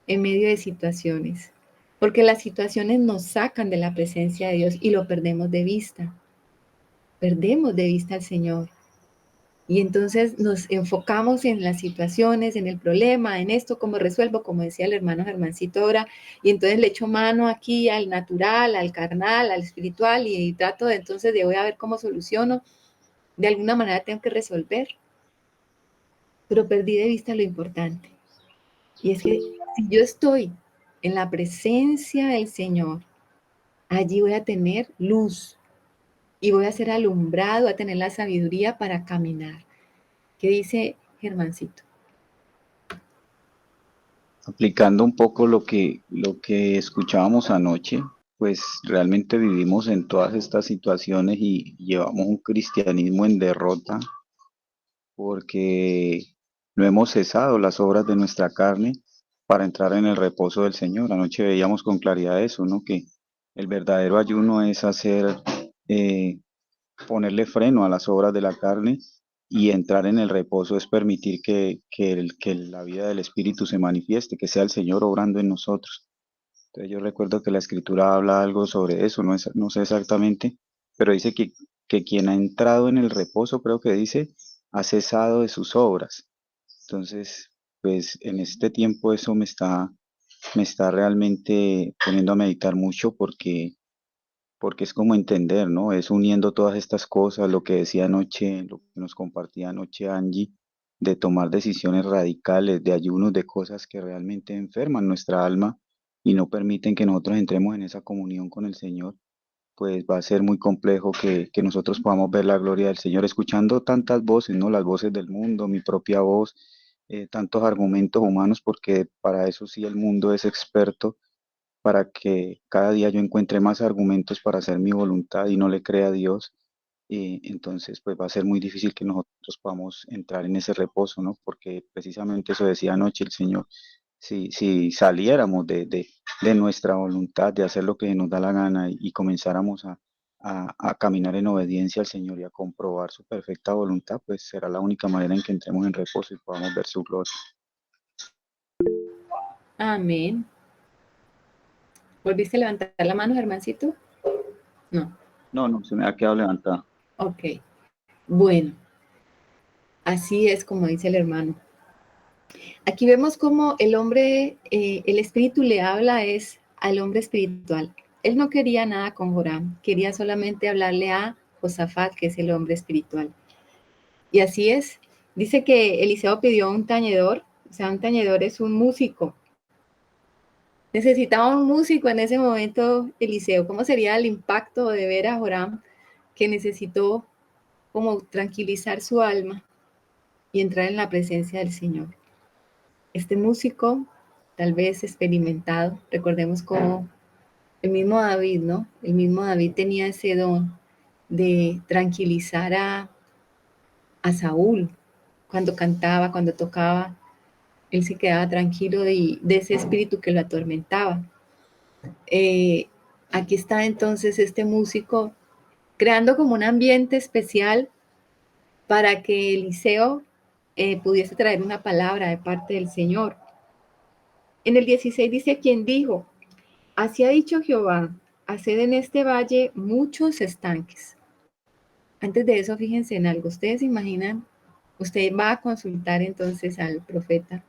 en medio de situaciones? Porque las situaciones nos sacan de la presencia de Dios y lo perdemos de vista. Perdemos de vista al Señor. Y entonces nos enfocamos en las situaciones, en el problema, en esto, cómo resuelvo, como decía el hermano Germancito ahora, y entonces le echo mano aquí al natural, al carnal, al espiritual, y trato de entonces de voy a ver cómo soluciono. De alguna manera tengo que resolver, pero perdí de vista lo importante. Y es que si yo estoy en la presencia del Señor, allí voy a tener luz y voy a ser alumbrado, voy a tener la sabiduría para caminar. ¿Qué dice Germancito? Aplicando un poco lo que escuchábamos anoche, pues realmente vivimos en todas estas situaciones y llevamos un cristianismo en derrota porque no hemos cesado las obras de nuestra carne para entrar en el reposo del Señor. Anoche veíamos con claridad eso, ¿no? Que el verdadero ayuno es eh, ponerle freno a las obras de la carne y entrar en el reposo es permitir que la vida del Espíritu se manifieste, que sea el Señor obrando en nosotros. Entonces yo recuerdo que la Escritura habla algo sobre eso, no sé exactamente, pero dice que quien ha entrado en el reposo, creo que dice, ha cesado de sus obras. Entonces, pues en este tiempo eso me está realmente poniendo a meditar mucho porque es como entender, ¿no? Es uniendo todas estas cosas, lo que decía anoche, lo que nos compartía anoche Angie, de tomar decisiones radicales, de ayunos, de cosas que realmente enferman nuestra alma y no permiten que nosotros entremos en esa comunión con el Señor, pues va a ser muy complejo que nosotros podamos ver la gloria del Señor, escuchando tantas voces, ¿no? Las voces del mundo, mi propia voz, tantos argumentos humanos, porque para eso sí el mundo es experto para que cada día yo encuentre más argumentos para hacer mi voluntad y no le crea a Dios. Y entonces, pues va a ser muy difícil que nosotros podamos entrar en ese reposo, ¿no? Porque precisamente eso decía anoche el Señor. Si saliéramos de nuestra voluntad, de hacer lo que nos da la gana y comenzáramos a caminar en obediencia al Señor y a comprobar su perfecta voluntad, pues será la única manera en que entremos en reposo y podamos ver su gloria. Amén. ¿Volviste a levantar la mano, Germancito? No. No, se me ha quedado levantada. Ok. Bueno, así es como dice el hermano. Aquí vemos cómo el hombre, el espíritu le habla es al hombre espiritual. Él no quería nada con Joram, quería solamente hablarle a Josafat, que es el hombre espiritual. Y así es. Dice que Eliseo pidió un tañedor, o sea, un tañedor es un músico. Necesitaba un músico en ese momento, Eliseo. ¿Cómo sería el impacto de ver a Joram que necesitó como tranquilizar su alma y entrar en la presencia del Señor? Este músico, tal vez experimentado, recordemos como el mismo David, ¿no? El mismo David tenía ese don de tranquilizar a Saúl cuando cantaba, cuando tocaba, él se quedaba tranquilo de ese espíritu que lo atormentaba. Aquí está entonces este músico creando como un ambiente especial para que Eliseo pudiese traer una palabra de parte del Señor. En el 16 dice, quien dijo, así ha dicho Jehová, haced en este valle muchos estanques. Antes de eso, fíjense en algo. Ustedes se imaginan, usted va a consultar entonces al profeta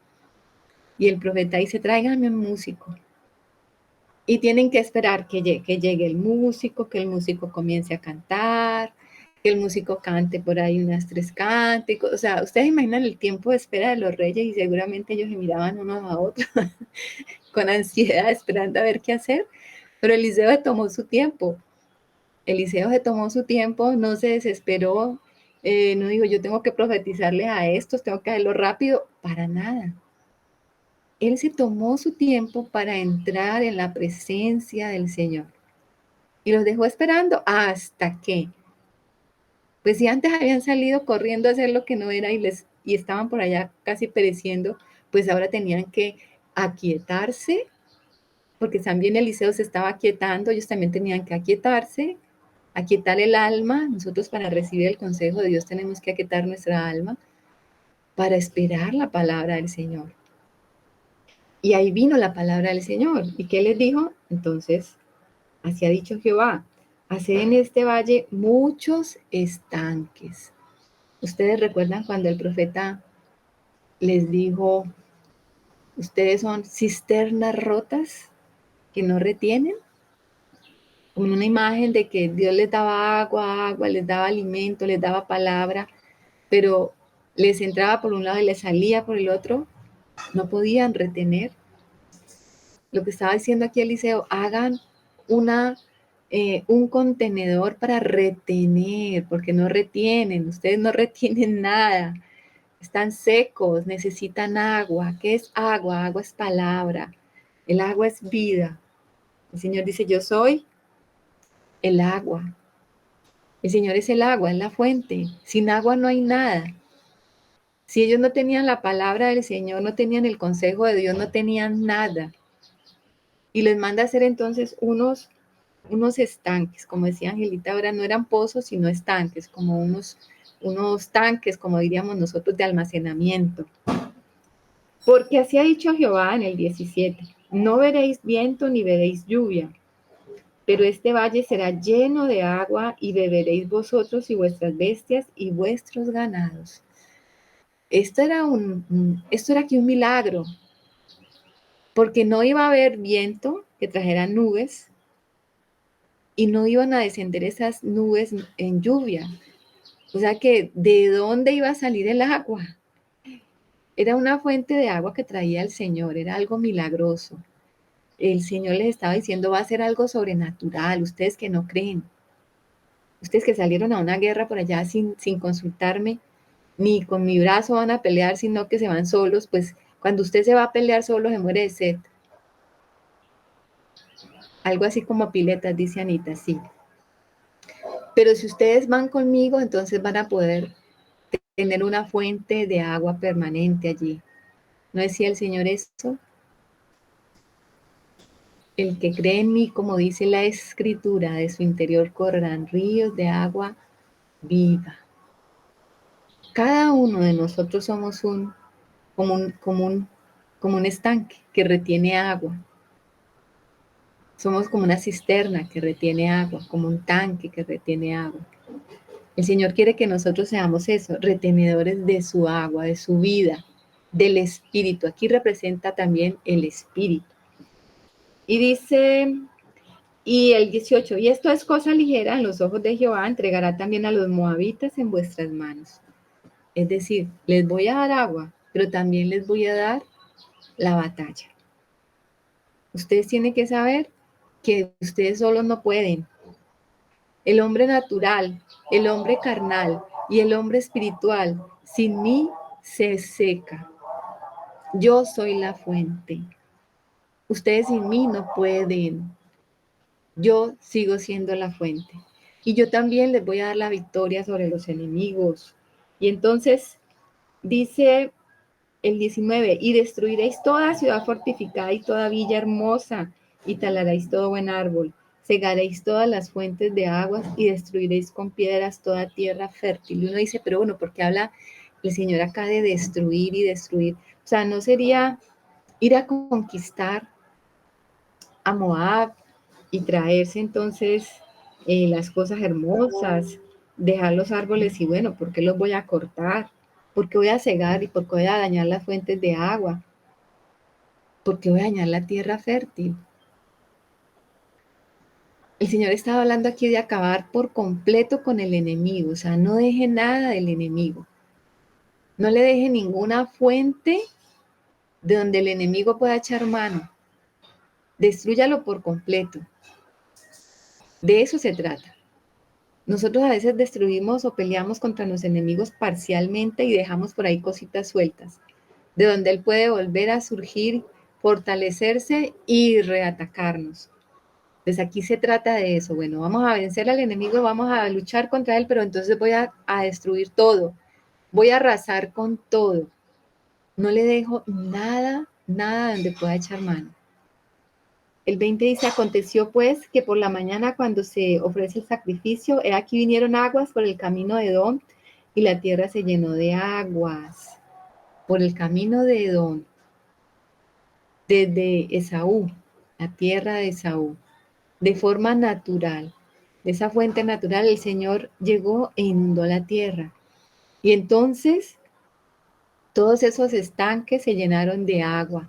y el profeta dice, tráiganme un músico. Y tienen que esperar que llegue el músico, que el músico comience a cantar, que el músico cante por ahí unas 3 cánticos. O sea, ustedes imaginan el tiempo de espera de los reyes y seguramente ellos se miraban unos a otros con ansiedad esperando a ver qué hacer. Pero Eliseo se tomó su tiempo. Eliseo se tomó su tiempo, no se desesperó, no dijo, yo tengo que profetizarles a estos, tengo que hacerlo rápido, para nada. Él se tomó su tiempo para entrar en la presencia del Señor y los dejó esperando hasta que, pues si antes habían salido corriendo a hacer lo que no era y estaban por allá casi pereciendo, pues ahora tenían que aquietarse, porque también Eliseo se estaba aquietando, ellos también tenían que aquietarse, aquietar el alma. Nosotros para recibir el consejo de Dios tenemos que aquietar nuestra alma para esperar la palabra del Señor. Y ahí vino la palabra del Señor. ¿Y qué les dijo? Entonces, así ha dicho Jehová, haced en este valle muchos estanques. ¿Ustedes recuerdan cuando el profeta les dijo, ustedes son cisternas rotas que no retienen? Como una imagen de que Dios les daba agua, les daba alimento, les daba palabra, pero les entraba por un lado y les salía por el otro, no podían retener. Lo que estaba diciendo aquí Eliseo, hagan un contenedor para retener, porque no retienen, ustedes no retienen nada, están secos, necesitan agua. ¿Qué es agua? Agua es palabra, el agua es vida. El Señor dice, yo soy el agua. El Señor es el agua, es la fuente. Sin agua no hay nada. Si ellos no tenían la palabra del Señor, no tenían el consejo de Dios, no tenían nada. Y les manda a hacer entonces unos estanques, como decía Angelita, ahora no eran pozos, sino estanques, como unos tanques, como diríamos nosotros, de almacenamiento. Porque así ha dicho Jehová en el 17, no veréis viento ni veréis lluvia, pero este valle será lleno de agua y beberéis vosotros y vuestras bestias y vuestros ganados. Esto era aquí un milagro, porque no iba a haber viento que trajera nubes y no iban a descender esas nubes en lluvia. O sea que, ¿de dónde iba a salir el agua? Era una fuente de agua que traía el Señor, era algo milagroso. El Señor les estaba diciendo, va a ser algo sobrenatural, ustedes que no creen. Ustedes que salieron a una guerra por allá sin consultarme, ni con mi brazo van a pelear, sino que se van solos, pues cuando usted se va a pelear solo se muere de sed. Algo así como piletas, dice Anita, sí. Pero si ustedes van conmigo, entonces van a poder tener una fuente de agua permanente allí. ¿No decía el Señor eso? El que cree en mí, como dice la Escritura, de su interior correrán ríos de agua viva. Cada uno de nosotros somos como un estanque que retiene agua. Somos como una cisterna que retiene agua, como un tanque que retiene agua. El Señor quiere que nosotros seamos eso, retenedores de su agua, de su vida, del Espíritu. Aquí representa también el Espíritu. Y dice, y el 18, y esto es cosa ligera en los ojos de Jehová, entregará también a los moabitas en vuestras manos. Es decir, les voy a dar agua, pero también les voy a dar la batalla. Ustedes tienen que saber que ustedes solos no pueden. El hombre natural, el hombre carnal y el hombre espiritual, sin mí se seca. Yo soy la fuente. Ustedes sin mí no pueden. Yo sigo siendo la fuente. Y yo también les voy a dar la victoria sobre los enemigos. Y entonces dice el 19, y destruiréis toda ciudad fortificada y toda villa hermosa, y talaréis todo buen árbol. cegaréis todas las fuentes de aguas y destruiréis con piedras toda tierra fértil. Y uno dice, pero bueno, ¿por qué habla el Señor acá de destruir y destruir? O sea, ¿no sería ir a conquistar a Moab y traerse entonces las cosas hermosas, dejar los árboles y bueno, ¿por qué los voy a cortar? ¿Por qué voy a cegar y por qué voy a dañar las fuentes de agua? ¿Por qué voy a dañar la tierra fértil? El Señor estaba hablando aquí de acabar por completo con el enemigo, o sea, no deje nada del enemigo. No le deje ninguna fuente de donde el enemigo pueda echar mano. Destrúyalo por completo. De eso se trata. Nosotros a veces destruimos o peleamos contra los enemigos parcialmente y dejamos por ahí cositas sueltas, de donde él puede volver a surgir, fortalecerse y reatacarnos. Entonces aquí se trata de eso. Bueno, vamos a vencer al enemigo, vamos a luchar contra él, pero entonces voy a destruir todo. Voy a arrasar con todo. No le dejo nada, nada donde pueda echar mano. El 20 dice, aconteció pues que por la mañana cuando se ofrece el sacrificio, he aquí vinieron aguas por el camino de Edom y la tierra se llenó de aguas. Por el camino de Edom, desde Esaú, la tierra de Esaú, de forma natural. De esa fuente natural el Señor llegó e inundó la tierra. Y entonces todos esos estanques se llenaron de agua.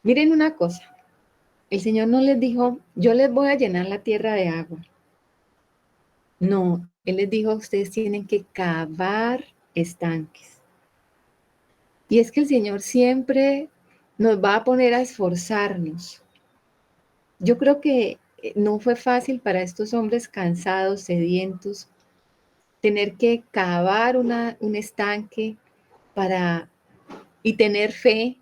Miren una cosa, el Señor no les dijo, yo les voy a llenar la tierra de agua. No, Él les dijo, ustedes tienen que cavar estanques. Y es que el Señor siempre nos va a poner a esforzarnos. Yo creo que no fue fácil para estos hombres cansados, sedientos, tener que cavar un estanque y tener fe,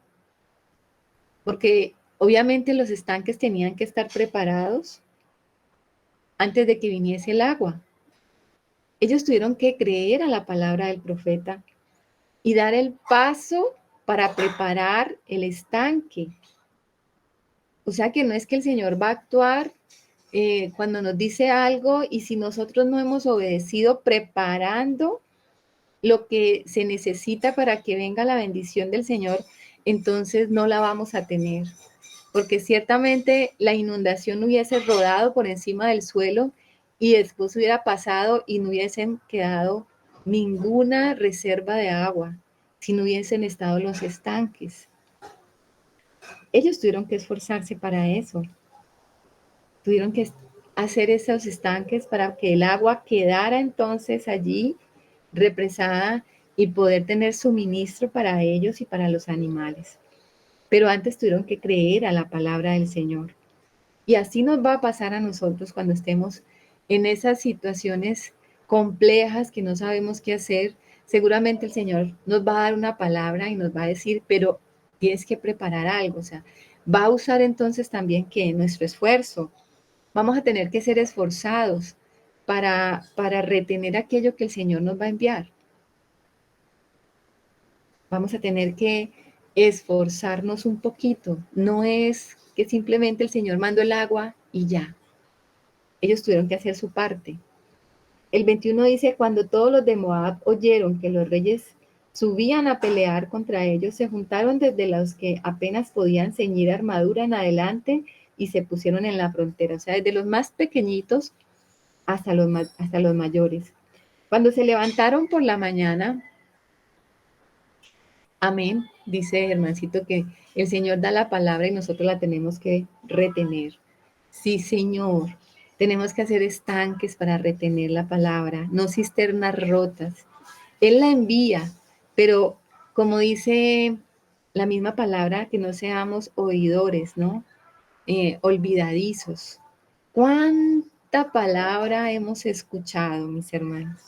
porque obviamente los estanques tenían que estar preparados antes de que viniese el agua. Ellos tuvieron que creer a la palabra del profeta y dar el paso para preparar el estanque. O sea que no es que el Señor va a actuar cuando nos dice algo y si nosotros no hemos obedecido preparando lo que se necesita para que venga la bendición del Señor, entonces no la vamos a tener. Porque ciertamente la inundación hubiese rodado por encima del suelo y después hubiera pasado y no hubiesen quedado ninguna reserva de agua, si no hubiesen estado los estanques. Ellos tuvieron que esforzarse para eso, tuvieron que hacer esos estanques para que el agua quedara entonces allí represada y poder tener suministro para ellos y para los animales. Pero antes tuvieron que creer a la palabra del Señor. Y así nos va a pasar a nosotros cuando estemos en esas situaciones complejas que no sabemos qué hacer. Seguramente el Señor nos va a dar una palabra y nos va a decir, pero tienes que preparar algo. O sea, va a usar entonces también que nuestro esfuerzo. Vamos a tener que ser esforzados para retener aquello que el Señor nos va a enviar. Vamos a tener que esforzarnos un poquito. No es que simplemente el Señor mandó el agua y ya. Ellos tuvieron que hacer su parte. El 21 dice, cuando todos los de Moab oyeron que los reyes subían a pelear contra ellos, se juntaron desde los que apenas podían ceñir armadura en adelante y se pusieron en la frontera, o sea, desde los más pequeñitos hasta los mayores. Cuando se levantaron por la mañana, amén, dice Germancito que el Señor da la palabra y nosotros la tenemos que retener. Sí, Señor, tenemos que hacer estanques para retener la palabra, no cisternas rotas. Él la envía, pero como dice la misma palabra, que no seamos oidores, ¿no? Olvidadizos. ¿Cuánta palabra hemos escuchado, mis hermanos?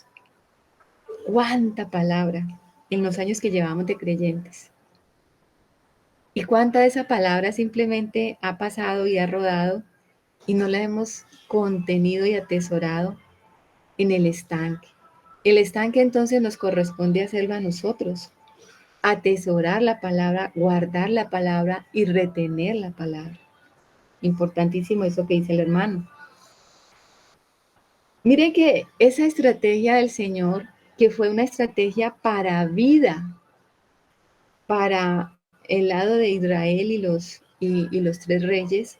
¿Cuánta palabra en los años que llevamos de creyentes? ¿Y cuánta de esa palabra simplemente ha pasado y ha rodado y no la hemos contenido y atesorado en el estanque? El estanque entonces nos corresponde hacerlo a nosotros, atesorar la palabra, guardar la palabra y retener la palabra. Importantísimo eso que dice el hermano. Miren que esa estrategia del Señor, que fue una estrategia para vida, para el lado de Israel y los tres reyes,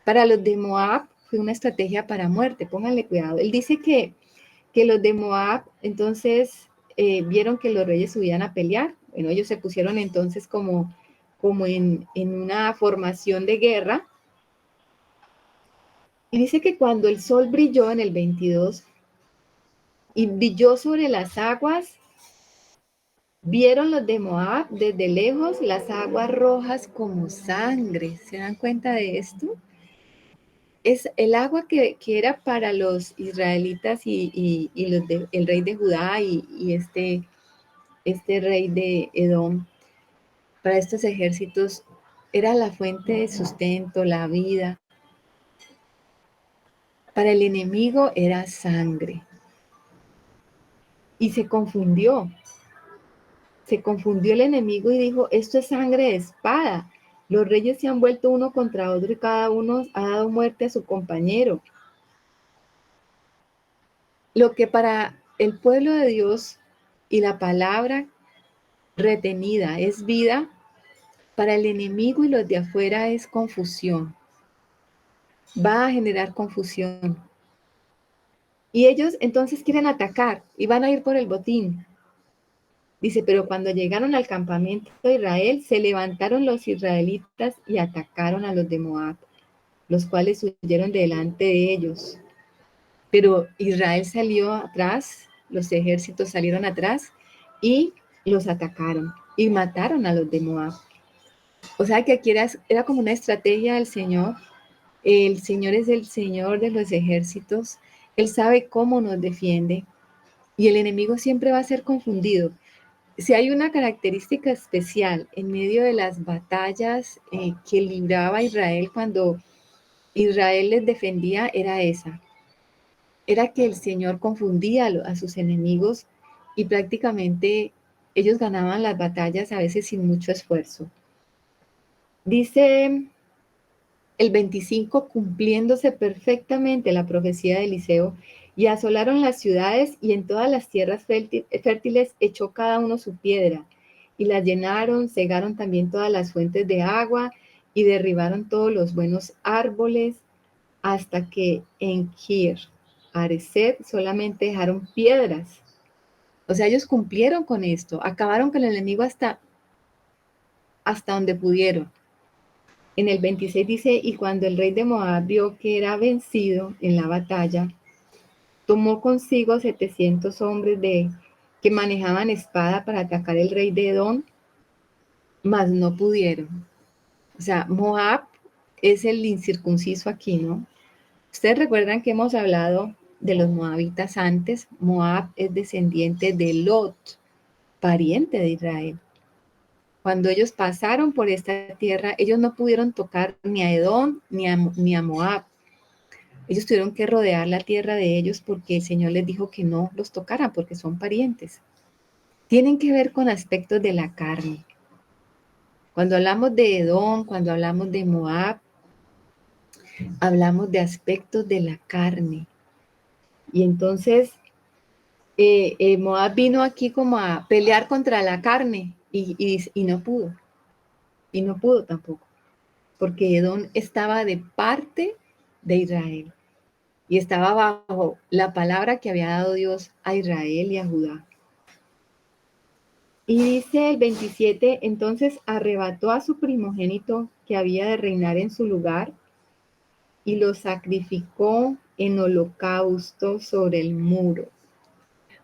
para los de Moab fue una estrategia para muerte, pónganle cuidado. Él dice que los de Moab entonces vieron que los reyes subían a pelear. Bueno, ellos se pusieron entonces como en una formación de guerra. Y dice que cuando el sol brilló en el 22 y brilló sobre las aguas, vieron los de Moab desde lejos las aguas rojas como sangre. ¿Se dan cuenta de esto? Es el agua que era para los israelitas y los el rey de Judá y este rey de Edom, para estos ejércitos, era la fuente de sustento, la vida. Para el enemigo era sangre. Y se confundió el enemigo y dijo, esto es sangre de espada. Los reyes se han vuelto uno contra otro y cada uno ha dado muerte a su compañero. Lo que para el pueblo de Dios y la palabra retenida es vida, para el enemigo y los de afuera es confusión. Va a generar confusión. Y ellos entonces quieren atacar y van a ir por el botín. Dice, pero cuando llegaron al campamento de Israel, se levantaron los israelitas y atacaron a los de Moab, los cuales huyeron delante de ellos. Pero Israel salió atrás, los ejércitos salieron atrás y los atacaron y mataron a los de Moab. O sea que aquí era como una estrategia del Señor. El Señor es el Señor de los ejércitos. Él sabe cómo nos defiende y el enemigo siempre va a ser confundido. Si hay una característica especial en medio de las batallas que libraba Israel cuando Israel les defendía, era esa. Era que el Señor confundía a sus enemigos y prácticamente ellos ganaban las batallas a veces sin mucho esfuerzo. Dice el 25, cumpliéndose perfectamente la profecía de Eliseo, y asolaron las ciudades y en todas las tierras fértiles echó cada uno su piedra, y las llenaron, cegaron también todas las fuentes de agua, y derribaron todos los buenos árboles, hasta que en Kir Hareset solamente dejaron piedras. O sea, ellos cumplieron con esto, acabaron con el enemigo hasta donde pudieron. En el 26 dice, y cuando el rey de Moab vio que era vencido en la batalla, tomó consigo 700 hombres que manejaban espada para atacar el rey de Edom, mas no pudieron. O sea, Moab es el incircunciso aquí, ¿no? Ustedes recuerdan que hemos hablado de los moabitas antes. Moab es descendiente de Lot, pariente de Israel. Cuando ellos pasaron por esta tierra, ellos no pudieron tocar ni a Edom ni a Moab. Ellos tuvieron que rodear la tierra de ellos porque el Señor les dijo que no los tocaran porque son parientes. Tienen que ver con aspectos de la carne. Cuando hablamos de Edom, cuando hablamos de Moab, hablamos de aspectos de la carne. Y entonces Moab vino aquí como a pelear contra la carne y no pudo. Y no pudo tampoco. Porque Edom estaba de parte de Israel. Y estaba bajo la palabra que había dado Dios a Israel y a Judá. Y dice el 27, entonces arrebató a su primogénito que había de reinar en su lugar y lo sacrificó en holocausto sobre el muro.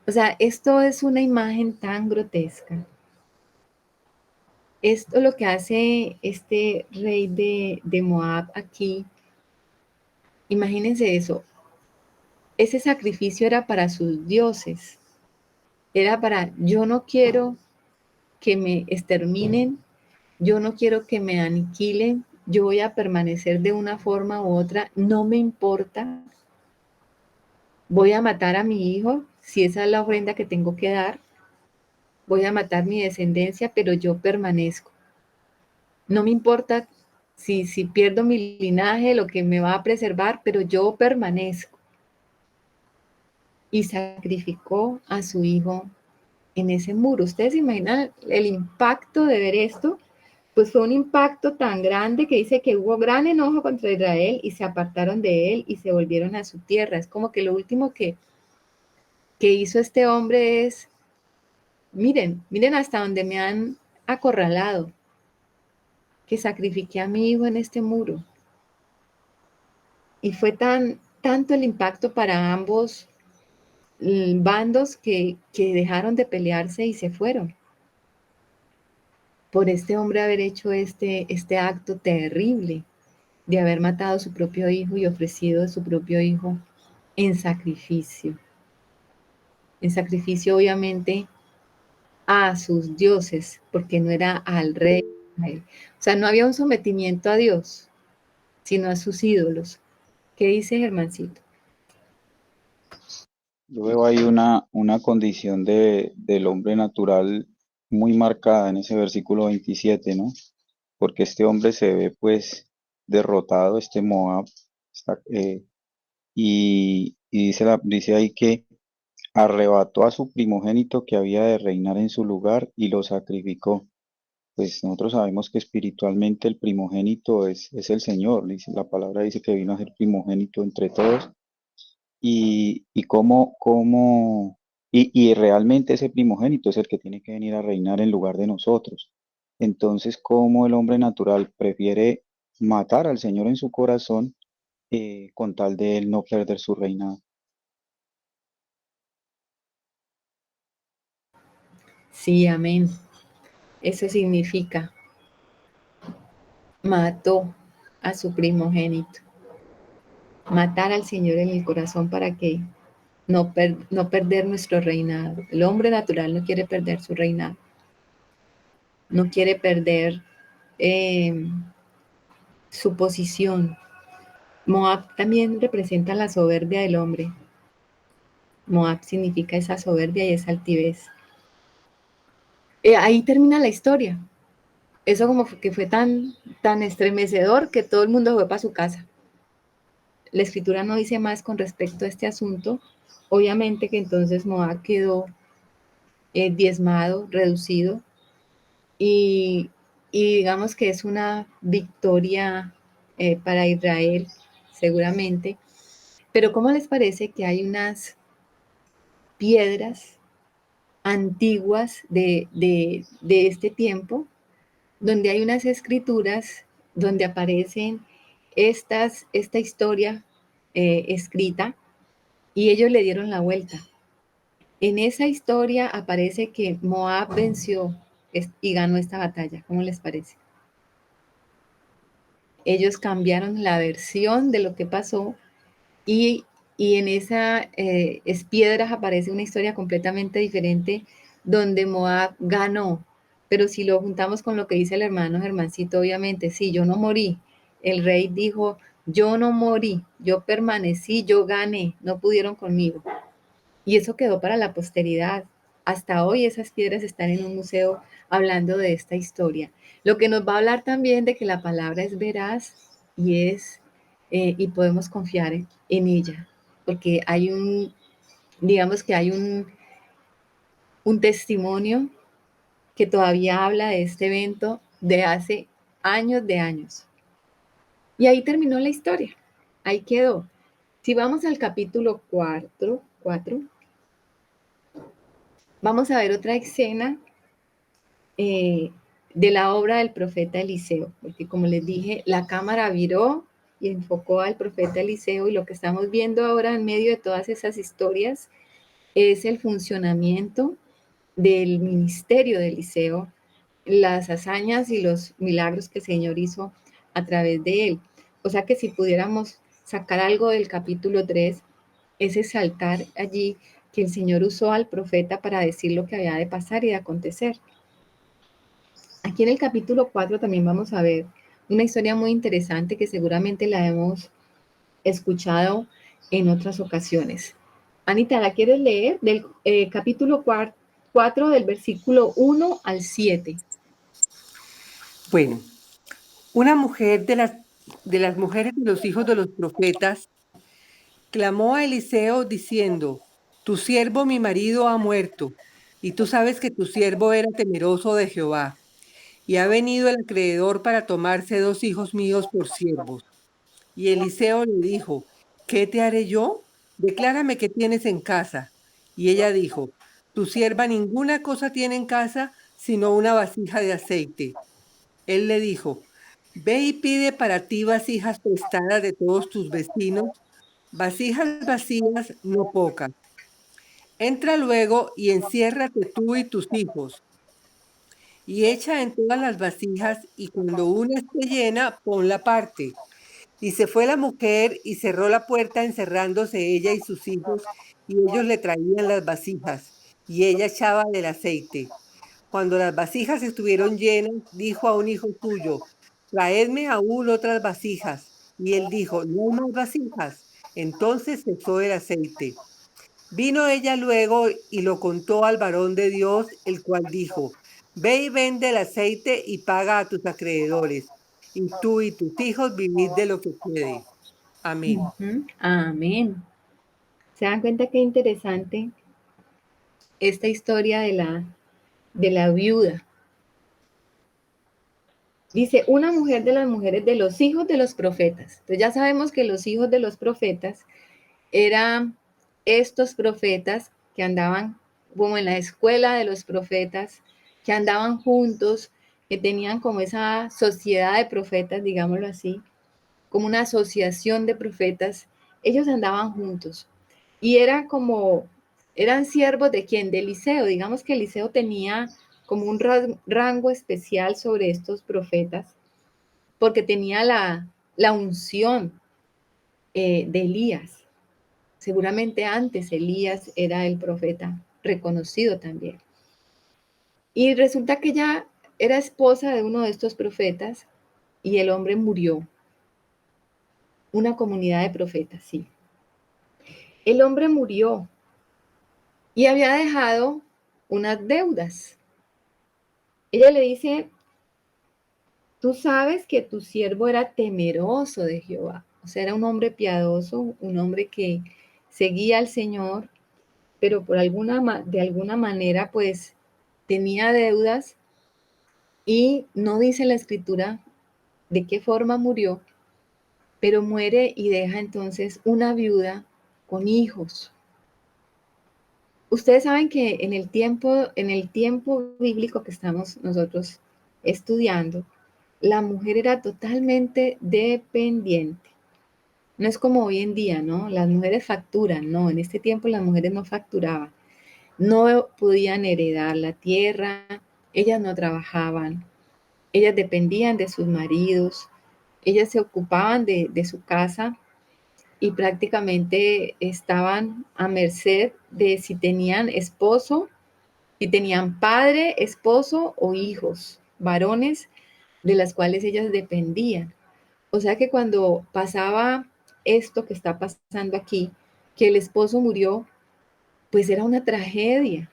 O sea, esto es una imagen tan grotesca. Esto lo que hace este rey de Moab aquí, imagínense eso, ese sacrificio era para sus dioses, era para, yo no quiero que me exterminen, yo no quiero que me aniquilen, yo voy a permanecer de una forma u otra, no me importa, voy a matar a mi hijo, si esa es la ofrenda que tengo que dar, voy a matar mi descendencia, pero yo permanezco. No me importa si pierdo mi linaje, lo que me va a preservar, pero yo permanezco. y sacrificó a su hijo en ese muro. ¿Ustedes se imaginan el impacto de ver esto? Pues fue un impacto tan grande que dice que hubo gran enojo contra Israel y se apartaron de él y se volvieron a su tierra. Es como que lo último que hizo este hombre es, miren hasta donde me han acorralado, que sacrifiqué a mi hijo en este muro. Y fue tanto el impacto para ambos bandos que dejaron de pelearse y se fueron por este hombre haber hecho este acto terrible de haber matado a su propio hijo y ofrecido a su propio hijo en sacrificio obviamente a sus dioses, porque no era al rey. O sea, no había un sometimiento a Dios, sino a sus ídolos. ¿Qué dice Germancito? Yo veo ahí una condición del hombre natural muy marcada en ese versículo 27, ¿no? Porque este hombre se ve pues derrotado, este Moab, y dice ahí que arrebató a su primogénito que había de reinar en su lugar y lo sacrificó. Pues nosotros sabemos que espiritualmente el primogénito es el Señor. La palabra dice que vino a ser primogénito entre todos. Y realmente ese primogénito es el que tiene que venir a reinar en lugar de nosotros. Entonces, ¿cómo el hombre natural prefiere matar al Señor en su corazón con tal de él no perder su reinado? Sí, amén. Eso significa, mató a su primogénito. Matar al Señor en el corazón para que no perder nuestro reinado. El hombre natural no quiere perder su reinado. No quiere perder eh, su posición. Moab también representa la soberbia del hombre. Moab significa esa soberbia y esa altivez. Ahí termina la historia. Eso como que fue tan estremecedor que todo el mundo fue para su casa. La escritura no dice más con respecto a este asunto. Obviamente que entonces Moab quedó diezmado, reducido, y, y digamos que es una victoria para Israel, seguramente. Pero ¿cómo les parece que hay unas piedras antiguas de este tiempo, donde hay unas escrituras donde aparecen esta historia escrita y ellos le dieron la vuelta? En esa historia aparece que Moab venció y ganó esta batalla. ¿Cómo les parece? Ellos cambiaron la versión de lo que pasó y, y en esa piedras aparece una historia completamente diferente donde Moab ganó. Pero si lo juntamos con lo que dice el hermano Germancito, obviamente, sí, yo no morí. El rey dijo, yo no morí, yo permanecí, yo gané, no pudieron conmigo. Y eso quedó para la posteridad. Hasta hoy esas piedras están en un museo hablando de esta historia. Lo que nos va a hablar también de que la palabra es veraz y podemos confiar en ella, porque digamos que hay un testimonio que todavía habla de este evento de hace años de años. Y ahí terminó la historia, ahí quedó. Si vamos al capítulo 4 vamos a ver otra escena de la obra del profeta Eliseo, porque como les dije, la cámara viró y enfocó al profeta Eliseo y lo que estamos viendo ahora en medio de todas esas historias es el funcionamiento del ministerio de Eliseo, las hazañas y los milagros que el Señor hizo a través de él. O sea que si pudiéramos sacar algo del capítulo 3, es exaltar allí que el Señor usó al profeta para decir lo que había de pasar y de acontecer. Aquí en el capítulo 4 también vamos a ver una historia muy interesante que seguramente la hemos escuchado en otras ocasiones. Anita, ¿la quieres leer? Del capítulo 4 del versículo 1 al 7. Bueno, una mujer de las mujeres de los hijos de los profetas clamó a Eliseo diciendo, tu siervo mi marido ha muerto, y tú sabes que tu siervo era temeroso de Jehová, y ha venido el acreedor para tomarse 2 hijos míos por siervos. Y Eliseo le dijo, ¿qué te haré yo? Declárame qué tienes en casa. Y ella dijo, tu sierva ninguna cosa tiene en casa, sino una vasija de aceite. Él le dijo, ve y pide para ti vasijas prestadas de todos tus vecinos, vasijas vacías, no pocas. Entra luego y enciérrate tú y tus hijos, y echa en todas las vasijas, y cuando una esté llena, ponla aparte. Y se fue la mujer y cerró la puerta encerrándose ella y sus hijos, y ellos le traían las vasijas, y ella echaba del aceite. Cuando las vasijas estuvieron llenas, dijo a un hijo suyo, traedme aún otras vasijas. Y él dijo, no hay más vasijas. Entonces cesó el aceite. Vino ella luego y lo contó al varón de Dios, el cual dijo, ve y vende el aceite y paga a tus acreedores, y tú y tus hijos vivid de lo que quede. Amén. Amén. ¿Se dan cuenta qué interesante esta historia de la viuda? Dice, una mujer de las mujeres de los hijos de los profetas. Entonces ya sabemos que los hijos de los profetas eran estos profetas que andaban como en la escuela de los profetas, que andaban juntos, que tenían como esa sociedad de profetas, digámoslo así, como una asociación de profetas. Ellos andaban juntos y era como, eran siervos de quién, de Eliseo. Digamos que Eliseo tenía como un rango especial sobre estos profetas porque tenía la unción de Elías. Seguramente antes Elías era el profeta reconocido también. Y resulta que ella era esposa de uno de estos profetas y el hombre murió. Una comunidad de profetas, sí. El hombre murió y había dejado unas deudas. Ella le dice, tú sabes que tu siervo era temeroso de Jehová. O sea, era un hombre piadoso, un hombre que seguía al Señor, pero de alguna manera, pues, tenía deudas y no dice la escritura de qué forma murió, pero muere y deja entonces una viuda con hijos. Ustedes saben que en el tiempo bíblico que estamos nosotros estudiando, la mujer era totalmente dependiente. No es como hoy en día, ¿no? Las mujeres facturan, no, en este tiempo las mujeres no facturaban, no podían heredar la tierra, ellas no trabajaban, ellas dependían de sus maridos, ellas se ocupaban de su casa y prácticamente estaban a merced de si tenían esposo, si tenían padre, esposo o hijos, varones de las cuales ellas dependían. O sea que cuando pasaba esto que está pasando aquí, que el esposo murió, pues era una tragedia.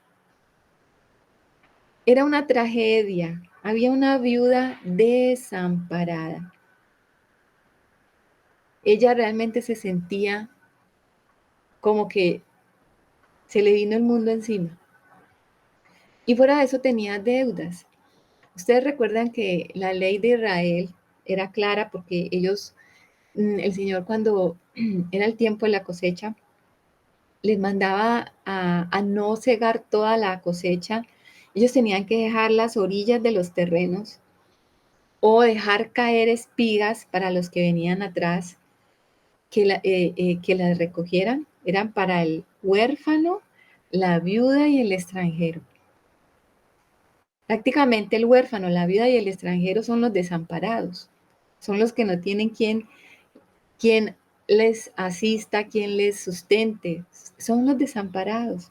Era una tragedia. Había una viuda desamparada. Ella realmente se sentía como que se le vino el mundo encima. Y fuera de eso tenía deudas. Ustedes recuerdan que la ley de Israel era clara porque ellos, el Señor cuando era el tiempo de la cosecha, les mandaba a no cegar toda la cosecha. Ellos tenían que dejar las orillas de los terrenos o dejar caer espigas para los que venían atrás, que las recogieran. Eran para el huérfano, la viuda y el extranjero. Prácticamente el huérfano, la viuda y el extranjero son los desamparados. Son los que no tienen quien les asista, quien les sustente. Son los desamparados.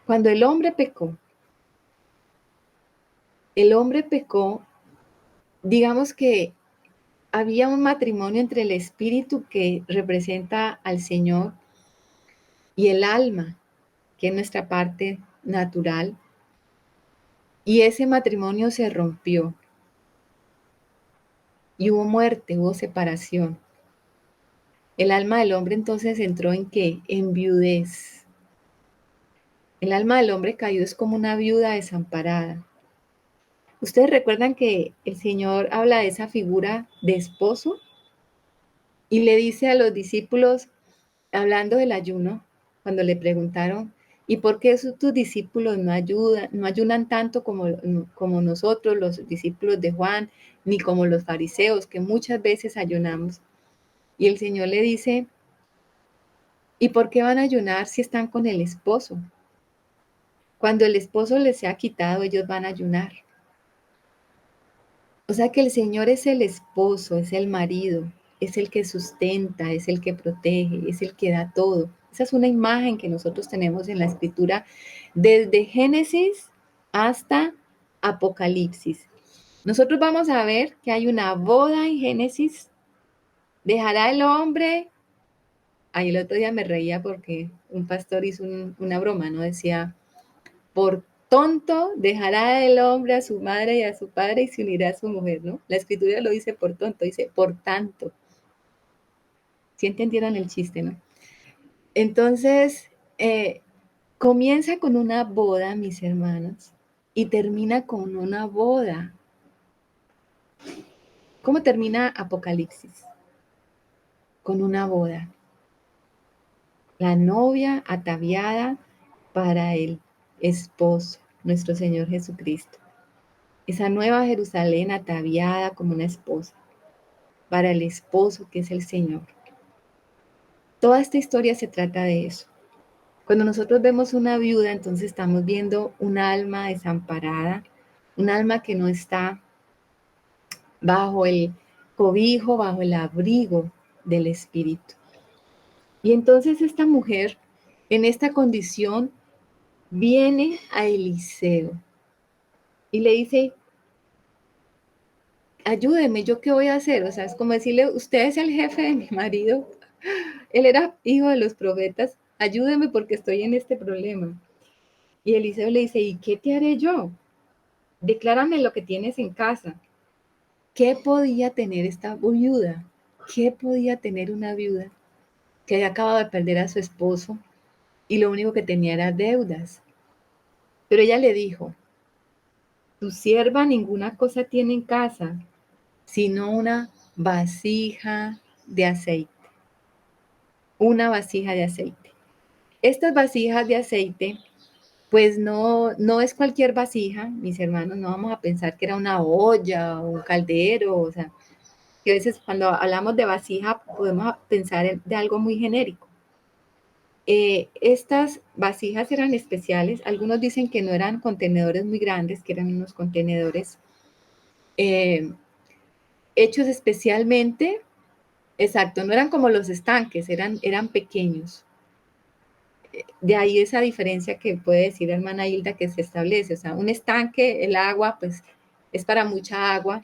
Cuando el hombre pecó, digamos que había un matrimonio entre el espíritu que representa al Señor y el alma, que es nuestra parte natural, y ese matrimonio se rompió y hubo muerte, hubo separación. El alma del hombre entonces entró en ¿qué? En viudez. El alma del hombre caído es como una viuda desamparada. Ustedes recuerdan que el Señor habla de esa figura de esposo y le dice a los discípulos, hablando del ayuno, cuando le preguntaron, ¿y por qué tus discípulos no ayunan tanto como nosotros, los discípulos de Juan, ni como los fariseos, que muchas veces ayunamos? Y el Señor le dice, ¿y por qué van a ayunar si están con el esposo? Cuando el esposo les sea quitado, ellos van a ayunar. O sea que el Señor es el esposo, es el marido, es el que sustenta, es el que protege, es el que da todo. Esa es una imagen que nosotros tenemos en la escritura desde Génesis hasta Apocalipsis. Nosotros vamos a ver que hay una boda en Génesis, dejará el hombre. Ahí el otro día me reía porque un pastor hizo una broma, ¿no? Decía, por tonto dejará el hombre a su madre y a su padre y se unirá a su mujer, ¿no? La escritura lo dice por tonto, dice por tanto. ¿Sí entendieron el chiste, no? Entonces, comienza con una boda, mis hermanos, y termina con una boda. ¿Cómo termina Apocalipsis? Con una boda. La novia ataviada para el esposo, nuestro Señor Jesucristo. Esa nueva Jerusalén ataviada como una esposa, para el esposo que es el Señor. Toda esta historia se trata de eso. Cuando nosotros vemos una viuda, entonces estamos viendo un alma desamparada, un alma que no está bajo el cobijo, bajo el abrigo del Espíritu. Y entonces esta mujer, en esta condición, viene a Eliseo y le dice, ayúdeme, ¿yo qué voy a hacer? O sea, es como decirle, usted es el jefe de mi marido, él era hijo de los profetas, ayúdeme porque estoy en este problema. Y Eliseo le dice, ¿y qué te haré yo? Declárame lo que tienes en casa. ¿Qué podía tener esta viuda? ¿Qué podía tener una viuda que había acabado de perder a su esposo y lo único que tenía era deudas? Pero ella le dijo, tu sierva ninguna cosa tiene en casa, sino una vasija de aceite. Una vasija de aceite. Estas vasijas de aceite, pues no es cualquier vasija, mis hermanos, no vamos a pensar que era una olla o un caldero, o sea, que a veces cuando hablamos de vasija podemos pensar de algo muy genérico. Estas vasijas eran especiales, algunos dicen que no eran contenedores muy grandes, que eran unos contenedores hechos especialmente, exacto, no eran como los estanques, eran pequeños. De ahí esa diferencia que puede decir la hermana Hilda que se establece, o sea, un estanque, el agua, pues es para mucha agua,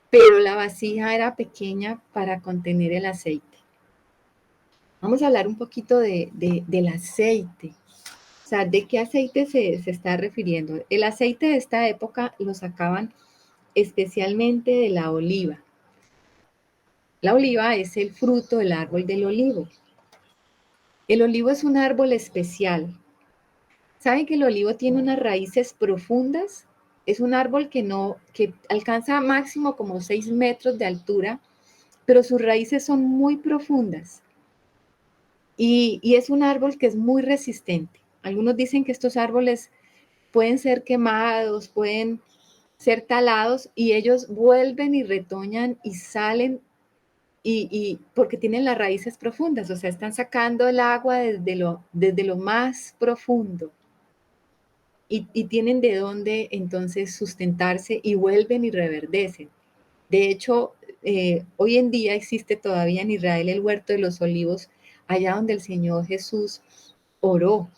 pero la vasija era pequeña para contener el aceite. Vamos a hablar un poquito del aceite, o sea, ¿de qué aceite se está refiriendo? El aceite de esta época lo sacaban especialmente de la oliva. La oliva es el fruto del árbol del olivo. El olivo es un árbol especial. ¿Saben que el olivo tiene unas raíces profundas? Es un árbol que alcanza máximo como 6 metros de altura, pero sus raíces son muy profundas. Y es un árbol que es muy resistente. Algunos dicen que estos árboles pueden ser quemados, pueden ser talados y ellos vuelven y retoñan y salen y porque tienen las raíces profundas, o sea, están sacando el agua desde lo más profundo y tienen de dónde entonces sustentarse y vuelven y reverdecen. De hecho, hoy en día existe todavía en Israel el huerto de los olivos, allá donde el Señor Jesús oró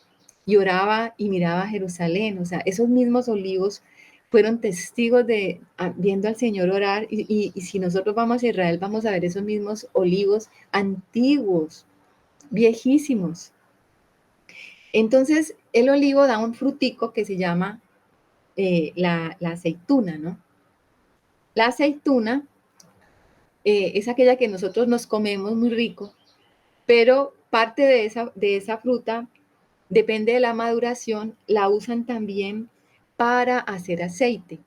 y oraba y miraba a Jerusalén. O sea, esos mismos olivos fueron testigos de viendo al Señor orar y si nosotros vamos a Israel vamos a ver esos mismos olivos antiguos, viejísimos. Entonces, el olivo da un frutico que se llama la aceituna, ¿no? La aceituna es aquella que nosotros nos comemos muy rico, pero parte de esa fruta depende de la maduración, la usan también para hacer aceite.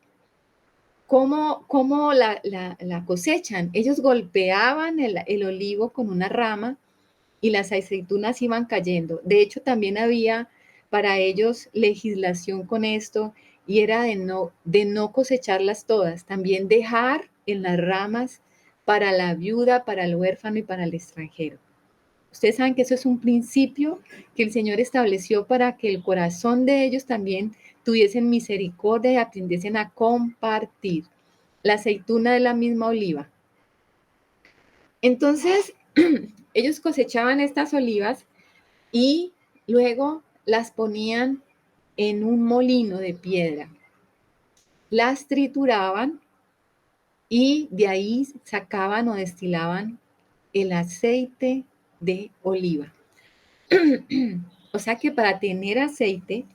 ¿Cómo la cosechan? Ellos golpeaban el olivo con una rama y las aceitunas iban cayendo. De hecho, también había para ellos legislación con esto y era de no cosecharlas todas, también dejar en las ramas para la viuda, para el huérfano y para el extranjero. Ustedes saben que eso es un principio que el Señor estableció para que el corazón de ellos también tuviesen misericordia y aprendiesen a compartir la aceituna de la misma oliva. Entonces, ellos cosechaban estas olivas y luego las ponían en un molino de piedra. Las trituraban y de ahí sacaban o destilaban el aceite de oliva. O sea que para tener aceite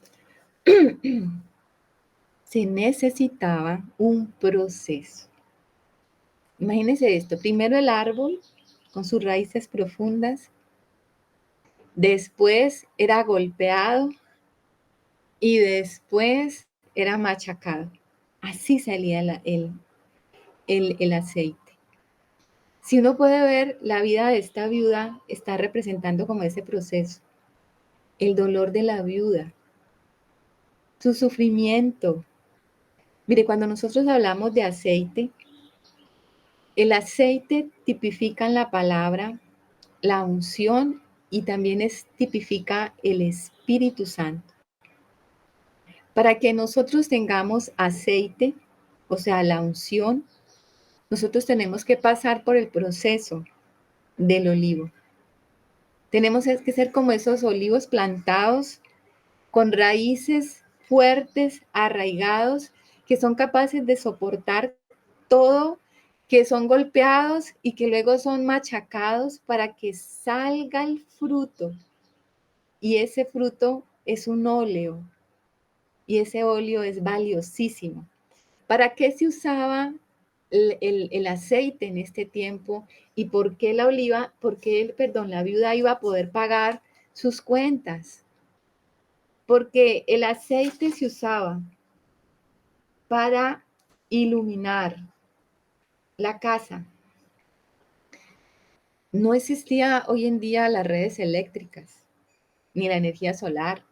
se necesitaba un proceso. Imagínense esto, primero el árbol con sus raíces profundas, después era golpeado y después era machacado. Así salía el aceite. Si uno puede ver, la vida de esta viuda está representando como ese proceso, el dolor de la viuda, su sufrimiento. Mire, cuando nosotros hablamos de aceite, el aceite tipifica en la palabra la unción y también tipifica el Espíritu Santo. Para que nosotros tengamos aceite, o sea, la unción, nosotros tenemos que pasar por el proceso del olivo. Tenemos que ser como esos olivos plantados con raíces fuertes, arraigados, que son capaces de soportar todo, que son golpeados y que luego son machacados para que salga el fruto. Y ese fruto es un óleo y ese óleo es valiosísimo. ¿Para qué se usaba el aceite en este tiempo y por qué la oliva, la viuda iba a poder pagar sus cuentas? Porque el aceite se usaba para iluminar la casa. No existía hoy en día las redes eléctricas ni la energía solar.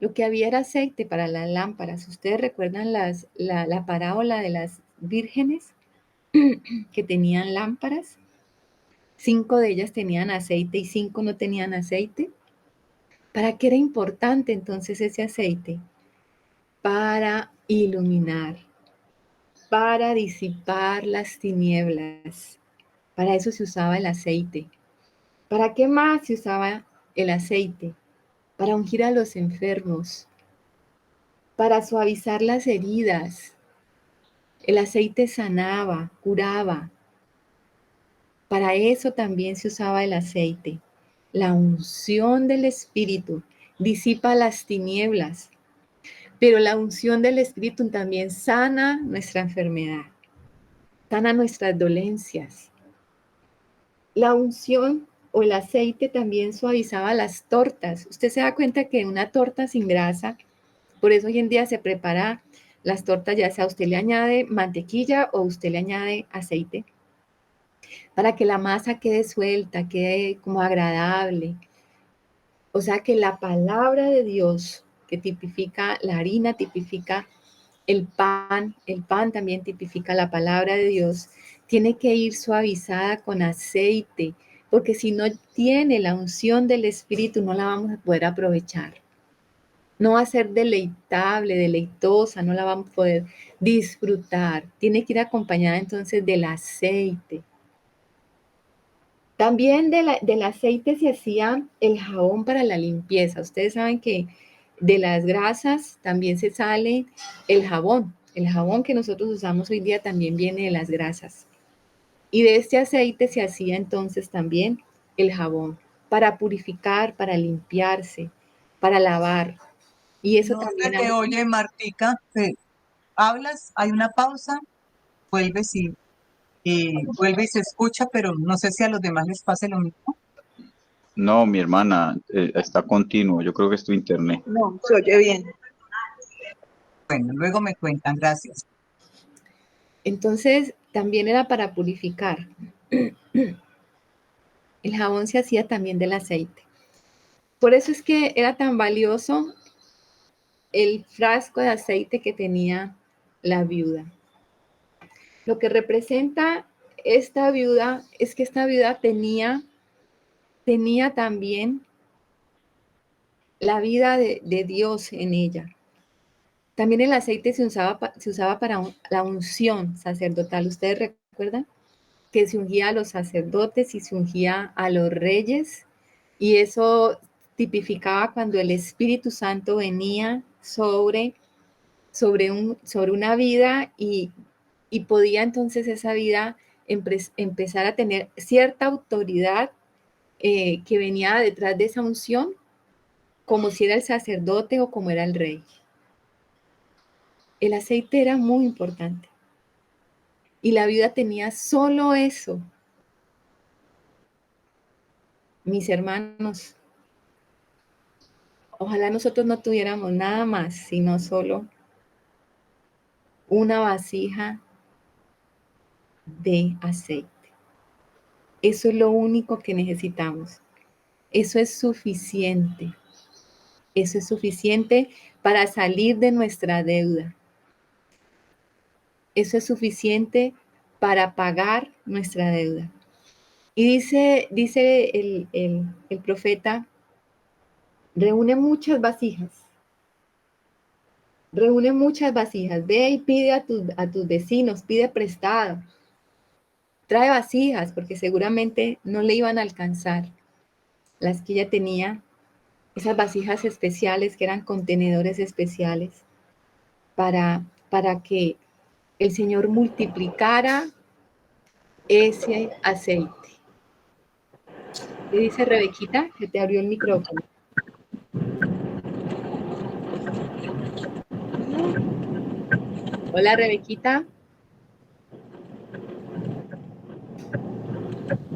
Lo que había era aceite para las lámparas. ¿Ustedes recuerdan la parábola de las vírgenes que tenían lámparas? 5 de ellas tenían aceite y 5 no tenían aceite. ¿Para qué era importante entonces ese aceite? Para iluminar, para disipar las tinieblas. Para eso se usaba el aceite. ¿Para qué más se usaba el aceite? Para ungir a los enfermos, para suavizar las heridas. El aceite sanaba, curaba. Para eso también se usaba el aceite. La unción del Espíritu disipa las tinieblas, pero la unción del Espíritu también sana nuestra enfermedad, sana nuestras dolencias. La unción o el aceite también suavizaba las tortas. Usted se da cuenta que una torta sin grasa, por eso hoy en día se prepara las tortas, ya sea usted le añade mantequilla o usted le añade aceite, para que la masa quede suelta, quede como agradable. O sea que la palabra de Dios, que tipifica la harina, tipifica el pan también tipifica la palabra de Dios, tiene que ir suavizada con aceite, porque si no tiene la unción del Espíritu no la vamos a poder aprovechar. No va a ser deleitable, deleitosa, no la vamos a poder disfrutar. Tiene que ir acompañada entonces del aceite. También del aceite se hacía el jabón para la limpieza. Ustedes saben que de las grasas también se sale el jabón. El jabón que nosotros usamos hoy día también viene de las grasas. Y de este aceite se hacía entonces también el jabón para purificar, para limpiarse, para lavar. Y eso No se también te oye, Martica. Hablas, hay una pausa, vuelves y vuelve y se escucha, pero no sé si a los demás les pase lo mismo. No, mi hermana, está continuo. Yo creo que es tu internet. No, se oye bien. Bueno, luego me cuentan, gracias. Entonces, también era para purificar. El jabón se hacía también del aceite. Por eso es que era tan valioso el frasco de aceite que tenía la viuda. Lo que representa esta viuda es que esta viuda tenía también la vida de Dios en ella. También el aceite se usaba para la unción sacerdotal. ¿Ustedes recuerdan? Que se ungía a los sacerdotes y se ungía a los reyes, y eso tipificaba cuando el Espíritu Santo venía sobre una vida y podía entonces esa vida empezar a tener cierta autoridad que venía detrás de esa unción, como si era el sacerdote o como era el rey. El aceite era muy importante y la viuda tenía solo eso. Mis hermanos, ojalá nosotros no tuviéramos nada más, sino solo una vasija de aceite. Eso es lo único que necesitamos. Eso es suficiente. Eso es suficiente para salir de nuestra deuda. Eso es suficiente para pagar nuestra deuda. Y dice el profeta, reúne muchas vasijas. Reúne muchas vasijas. Ve y pide a tus vecinos, pide prestado. Trae vasijas, porque seguramente no le iban a alcanzar las que ella tenía, esas vasijas especiales que eran contenedores especiales para que el Señor multiplicara ese aceite. ¿Qué dice Rebequita? Que te abrió el micrófono. Hola, Rebequita.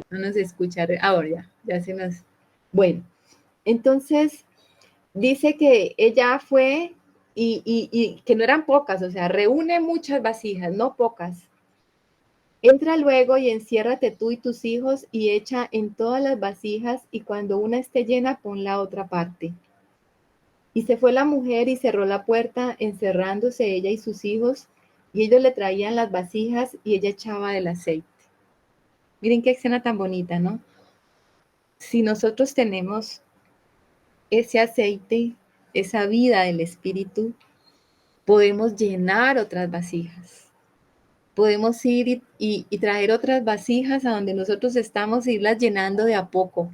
No nos escucha. Ahora ya se nos... Bueno, entonces dice que ella fue y que no eran pocas, o sea, reúne muchas vasijas, no pocas. Entra luego y enciérrate tú y tus hijos y echa en todas las vasijas, y cuando una esté llena, pon la otra parte. Y se fue la mujer y cerró la puerta, encerrándose ella y sus hijos, y ellos le traían las vasijas y ella echaba el aceite. Miren qué escena tan bonita, ¿no? Si nosotros tenemos ese aceite, esa vida del Espíritu, podemos llenar otras vasijas. Podemos ir y traer otras vasijas a donde nosotros estamos e irlas llenando de a poco.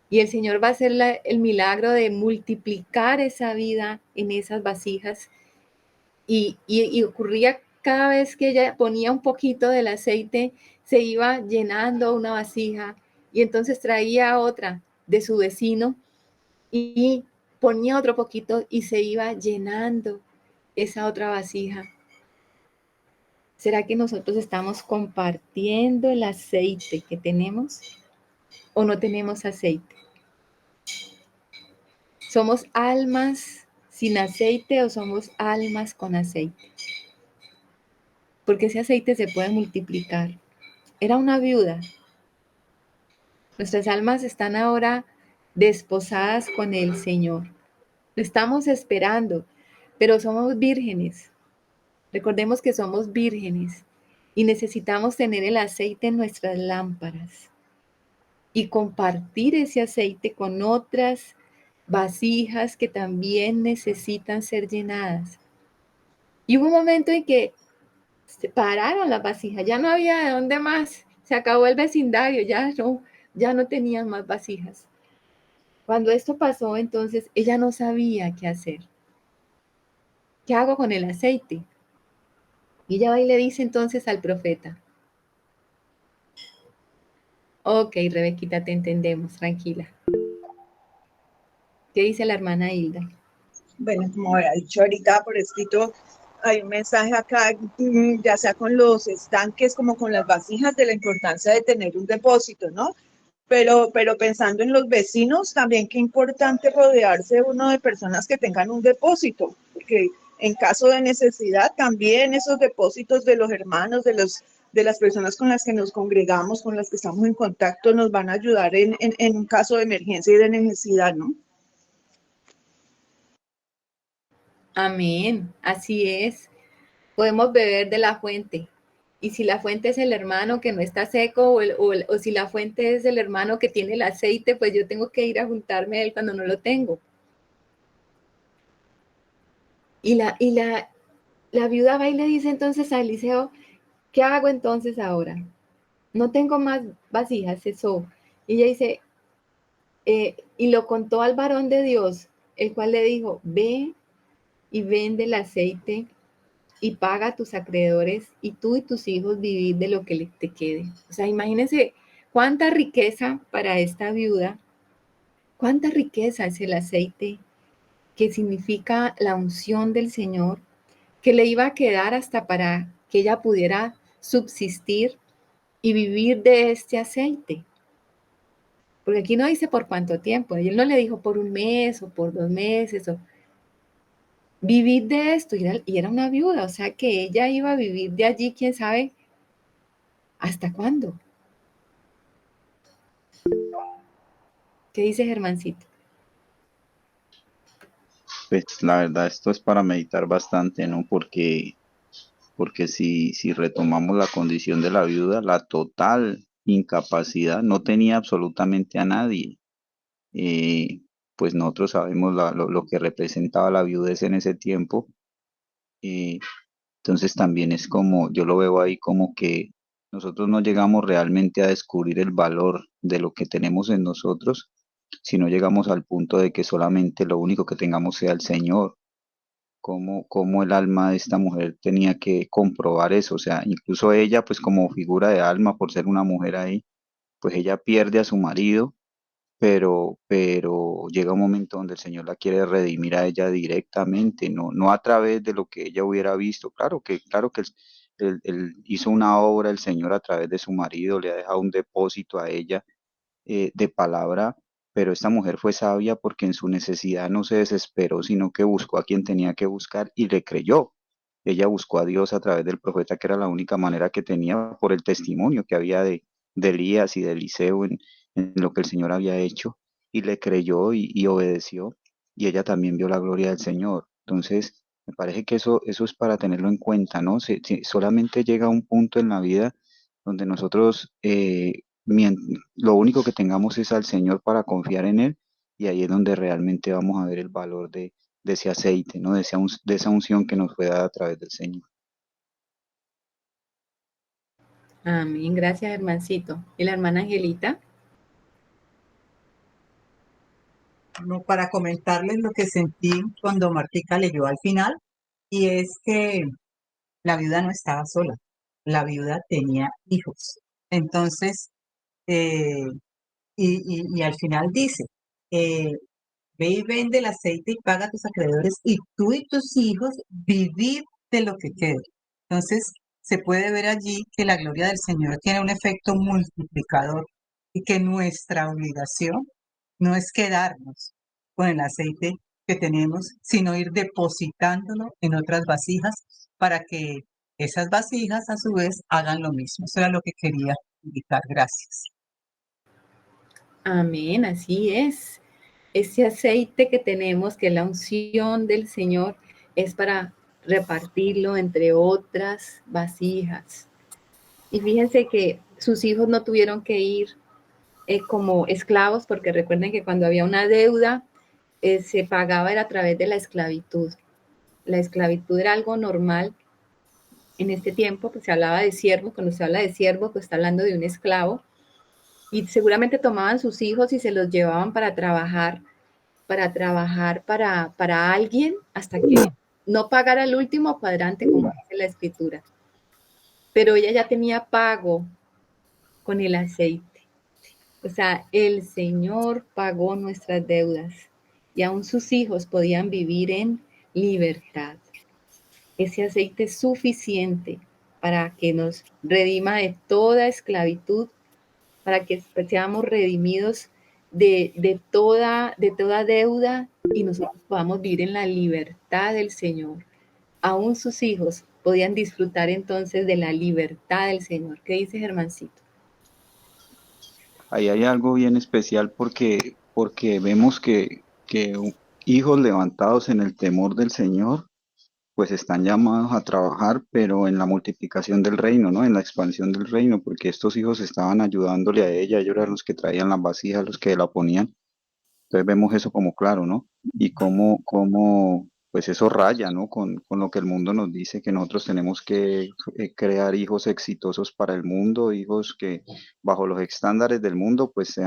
Y el Señor va a hacer el milagro de multiplicar esa vida en esas vasijas. Y ocurría cada vez que ella ponía un poquito del aceite, se iba llenando una vasija y entonces traía otra de su vecino y ponía otro poquito y se iba llenando esa otra vasija. ¿Será que nosotros estamos compartiendo el aceite que tenemos o no tenemos aceite? ¿Somos almas sin aceite o somos almas con aceite? Porque ese aceite se puede multiplicar. Era una viuda. Nuestras almas están ahora desposadas con el Señor. Lo estamos esperando, pero somos vírgenes. Recordemos que somos vírgenes y necesitamos tener el aceite en nuestras lámparas y compartir ese aceite con otras vasijas que también necesitan ser llenadas. Y hubo un momento en que se pararon las vasijas, ya no había de dónde más, se acabó el vecindario, ya no tenían más vasijas. Cuando esto pasó, entonces ella no sabía qué hacer. ¿Qué hago con el aceite? Y ella va y le dice entonces al profeta. Ok, Rebequita, te entendemos, tranquila. ¿Qué dice la hermana Hilda? Bueno, como había dicho ahorita por escrito, hay un mensaje acá, ya sea con los estanques como con las vasijas, de la importancia de tener un depósito, ¿no? pero pensando en los vecinos, también qué importante rodearse uno de personas que tengan un depósito, porque en caso de necesidad también esos depósitos de los hermanos, de las personas con las que nos congregamos, con las que estamos en contacto, nos van a ayudar en un caso de emergencia y de necesidad, ¿no? Amén, así es. Podemos beber de la fuente. Y si la fuente es el hermano que no está seco o si la fuente es el hermano que tiene el aceite, pues yo tengo que ir a juntarme a él cuando no lo tengo. La viuda va y le dice entonces a Eliseo, ¿qué hago entonces ahora? No tengo más vasijas, cesó. Y ella dice, y lo contó al varón de Dios, el cual le dijo, ve y vende el aceite y paga a tus acreedores y tú y tus hijos vivid de lo que te quede. O sea, imagínense cuánta riqueza para esta viuda, cuánta riqueza es el aceite que significa la unción del Señor, que le iba a quedar hasta para que ella pudiera subsistir y vivir de este aceite. Porque aquí no dice por cuánto tiempo, él no le dijo por un mes o por 2 meses, o vivir de esto, y era una viuda, o sea que ella iba a vivir de allí, quién sabe hasta cuándo. ¿Qué dice Germancito? Pues la verdad, esto es para meditar bastante, ¿no? Porque si retomamos la condición de la viuda, la total incapacidad, no tenía absolutamente a nadie. Eh, pues nosotros sabemos lo que representaba la viudez en ese tiempo. eh, entonces también es como, yo lo veo ahí como que nosotros no llegamos realmente a descubrir el valor de lo que tenemos en nosotros, si no llegamos al punto de que solamente lo único que tengamos sea el Señor. Cómo el alma de esta mujer tenía que comprobar eso, o sea, incluso ella, pues como figura de alma, por ser una mujer ahí, pues ella pierde a su marido, pero llega un momento donde el Señor la quiere redimir a ella directamente, no a través de lo que ella hubiera visto. Claro que él hizo una obra, el Señor, a través de su marido, le ha dejado un depósito a ella de palabra, pero esta mujer fue sabia porque en su necesidad no se desesperó, sino que buscó a quien tenía que buscar y le creyó. Ella buscó a Dios a través del profeta, que era la única manera que tenía por el testimonio que había de Elías y de Eliseo en lo que el Señor había hecho, y le creyó y obedeció, y ella también vio la gloria del Señor. Entonces, me parece que eso es para tenerlo en cuenta, ¿no? Solamente llega un punto en la vida donde nosotros mien- lo único que tengamos es al Señor para confiar en Él, y ahí es donde realmente vamos a ver el valor de ese aceite, ¿no? De esa unción que nos fue dada a través del Señor. Amén, gracias Germancito. ¿Y la hermana Angelita? No, para comentarles lo que sentí cuando Martica leyó al final, y es que la viuda no estaba sola, la viuda tenía hijos. Entonces, eh, y al final dice, eh, ve y vende el aceite y paga a tus acreedores y tú y tus hijos vivid de lo que quede. Entonces, se puede ver allí que la gloria del Señor tiene un efecto multiplicador y que nuestra obligación no es quedarnos con el aceite que tenemos, sino ir depositándolo en otras vasijas para que esas vasijas a su vez hagan lo mismo. Eso era lo que quería indicar. Gracias. Amén, así es. Ese aceite que tenemos, que es la unción del Señor, es para repartirlo entre otras vasijas. Y fíjense que sus hijos no tuvieron que ir como esclavos, porque recuerden que cuando había una deuda, se pagaba era a través de la esclavitud. La esclavitud era algo normal en este tiempo, pues se hablaba de siervo, cuando se habla de siervo, pues está hablando de un esclavo, y seguramente tomaban sus hijos y se los llevaban para alguien hasta que no pagara el último cuadrante, como dice la escritura. Pero ella ya tenía pago con el aceite. O sea, el Señor pagó nuestras deudas y aún sus hijos podían vivir en libertad. Ese aceite es suficiente para que nos redima de toda esclavitud para que seamos redimidos de toda deuda y nosotros podamos vivir en la libertad del Señor. Aún sus hijos podían disfrutar entonces de la libertad del Señor. ¿Qué dice Germancito? Ahí hay algo bien especial porque vemos que hijos levantados en el temor del Señor, pues están llamados a trabajar, pero en la multiplicación del reino, ¿no? En la expansión del reino, porque estos hijos estaban ayudándole a ella, ellos eran los que traían las vasijas, los que la ponían. Entonces vemos eso como claro, ¿no? Y cómo pues eso raya, ¿no? Con lo que el mundo nos dice, que nosotros tenemos que crear hijos exitosos para el mundo, hijos que bajo los estándares del mundo, pues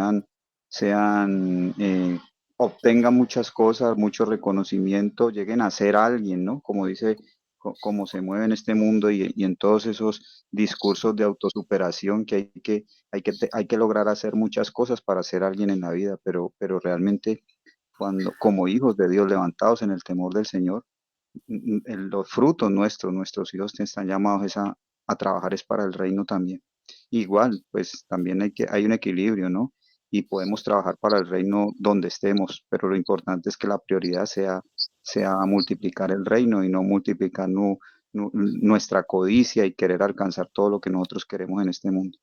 obtengan muchas cosas, mucho reconocimiento, lleguen a ser alguien, ¿no? Como dice, como se mueve en este mundo y en todos esos discursos de autosuperación que hay que lograr hacer muchas cosas para ser alguien en la vida, pero realmente como hijos de Dios levantados en el temor del Señor, los frutos nuestros hijos que están llamados a trabajar es para el reino también. Igual, pues también hay un equilibrio, ¿no? Y podemos trabajar para el reino donde estemos, pero lo importante es que la prioridad sea multiplicar el reino y no multiplicar nuestra codicia y querer alcanzar todo lo que nosotros queremos en este mundo.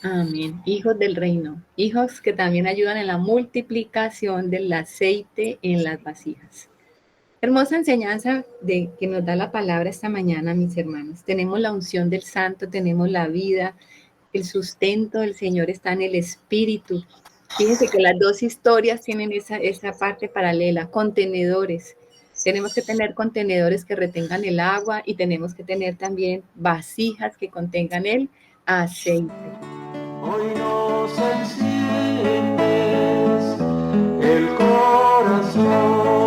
Amén. Hijos del reino. Hijos que también ayudan en la multiplicación del aceite en las vasijas. Hermosa enseñanza que nos da la palabra esta mañana, mis hermanos. Tenemos la unción del Santo, tenemos la vida, el sustento del Señor está en el Espíritu. Fíjense que las dos historias tienen esa parte paralela, contenedores. Tenemos que tener contenedores que retengan el agua y tenemos que tener también vasijas que contengan el aceite. Hoy nos enciendes el corazón.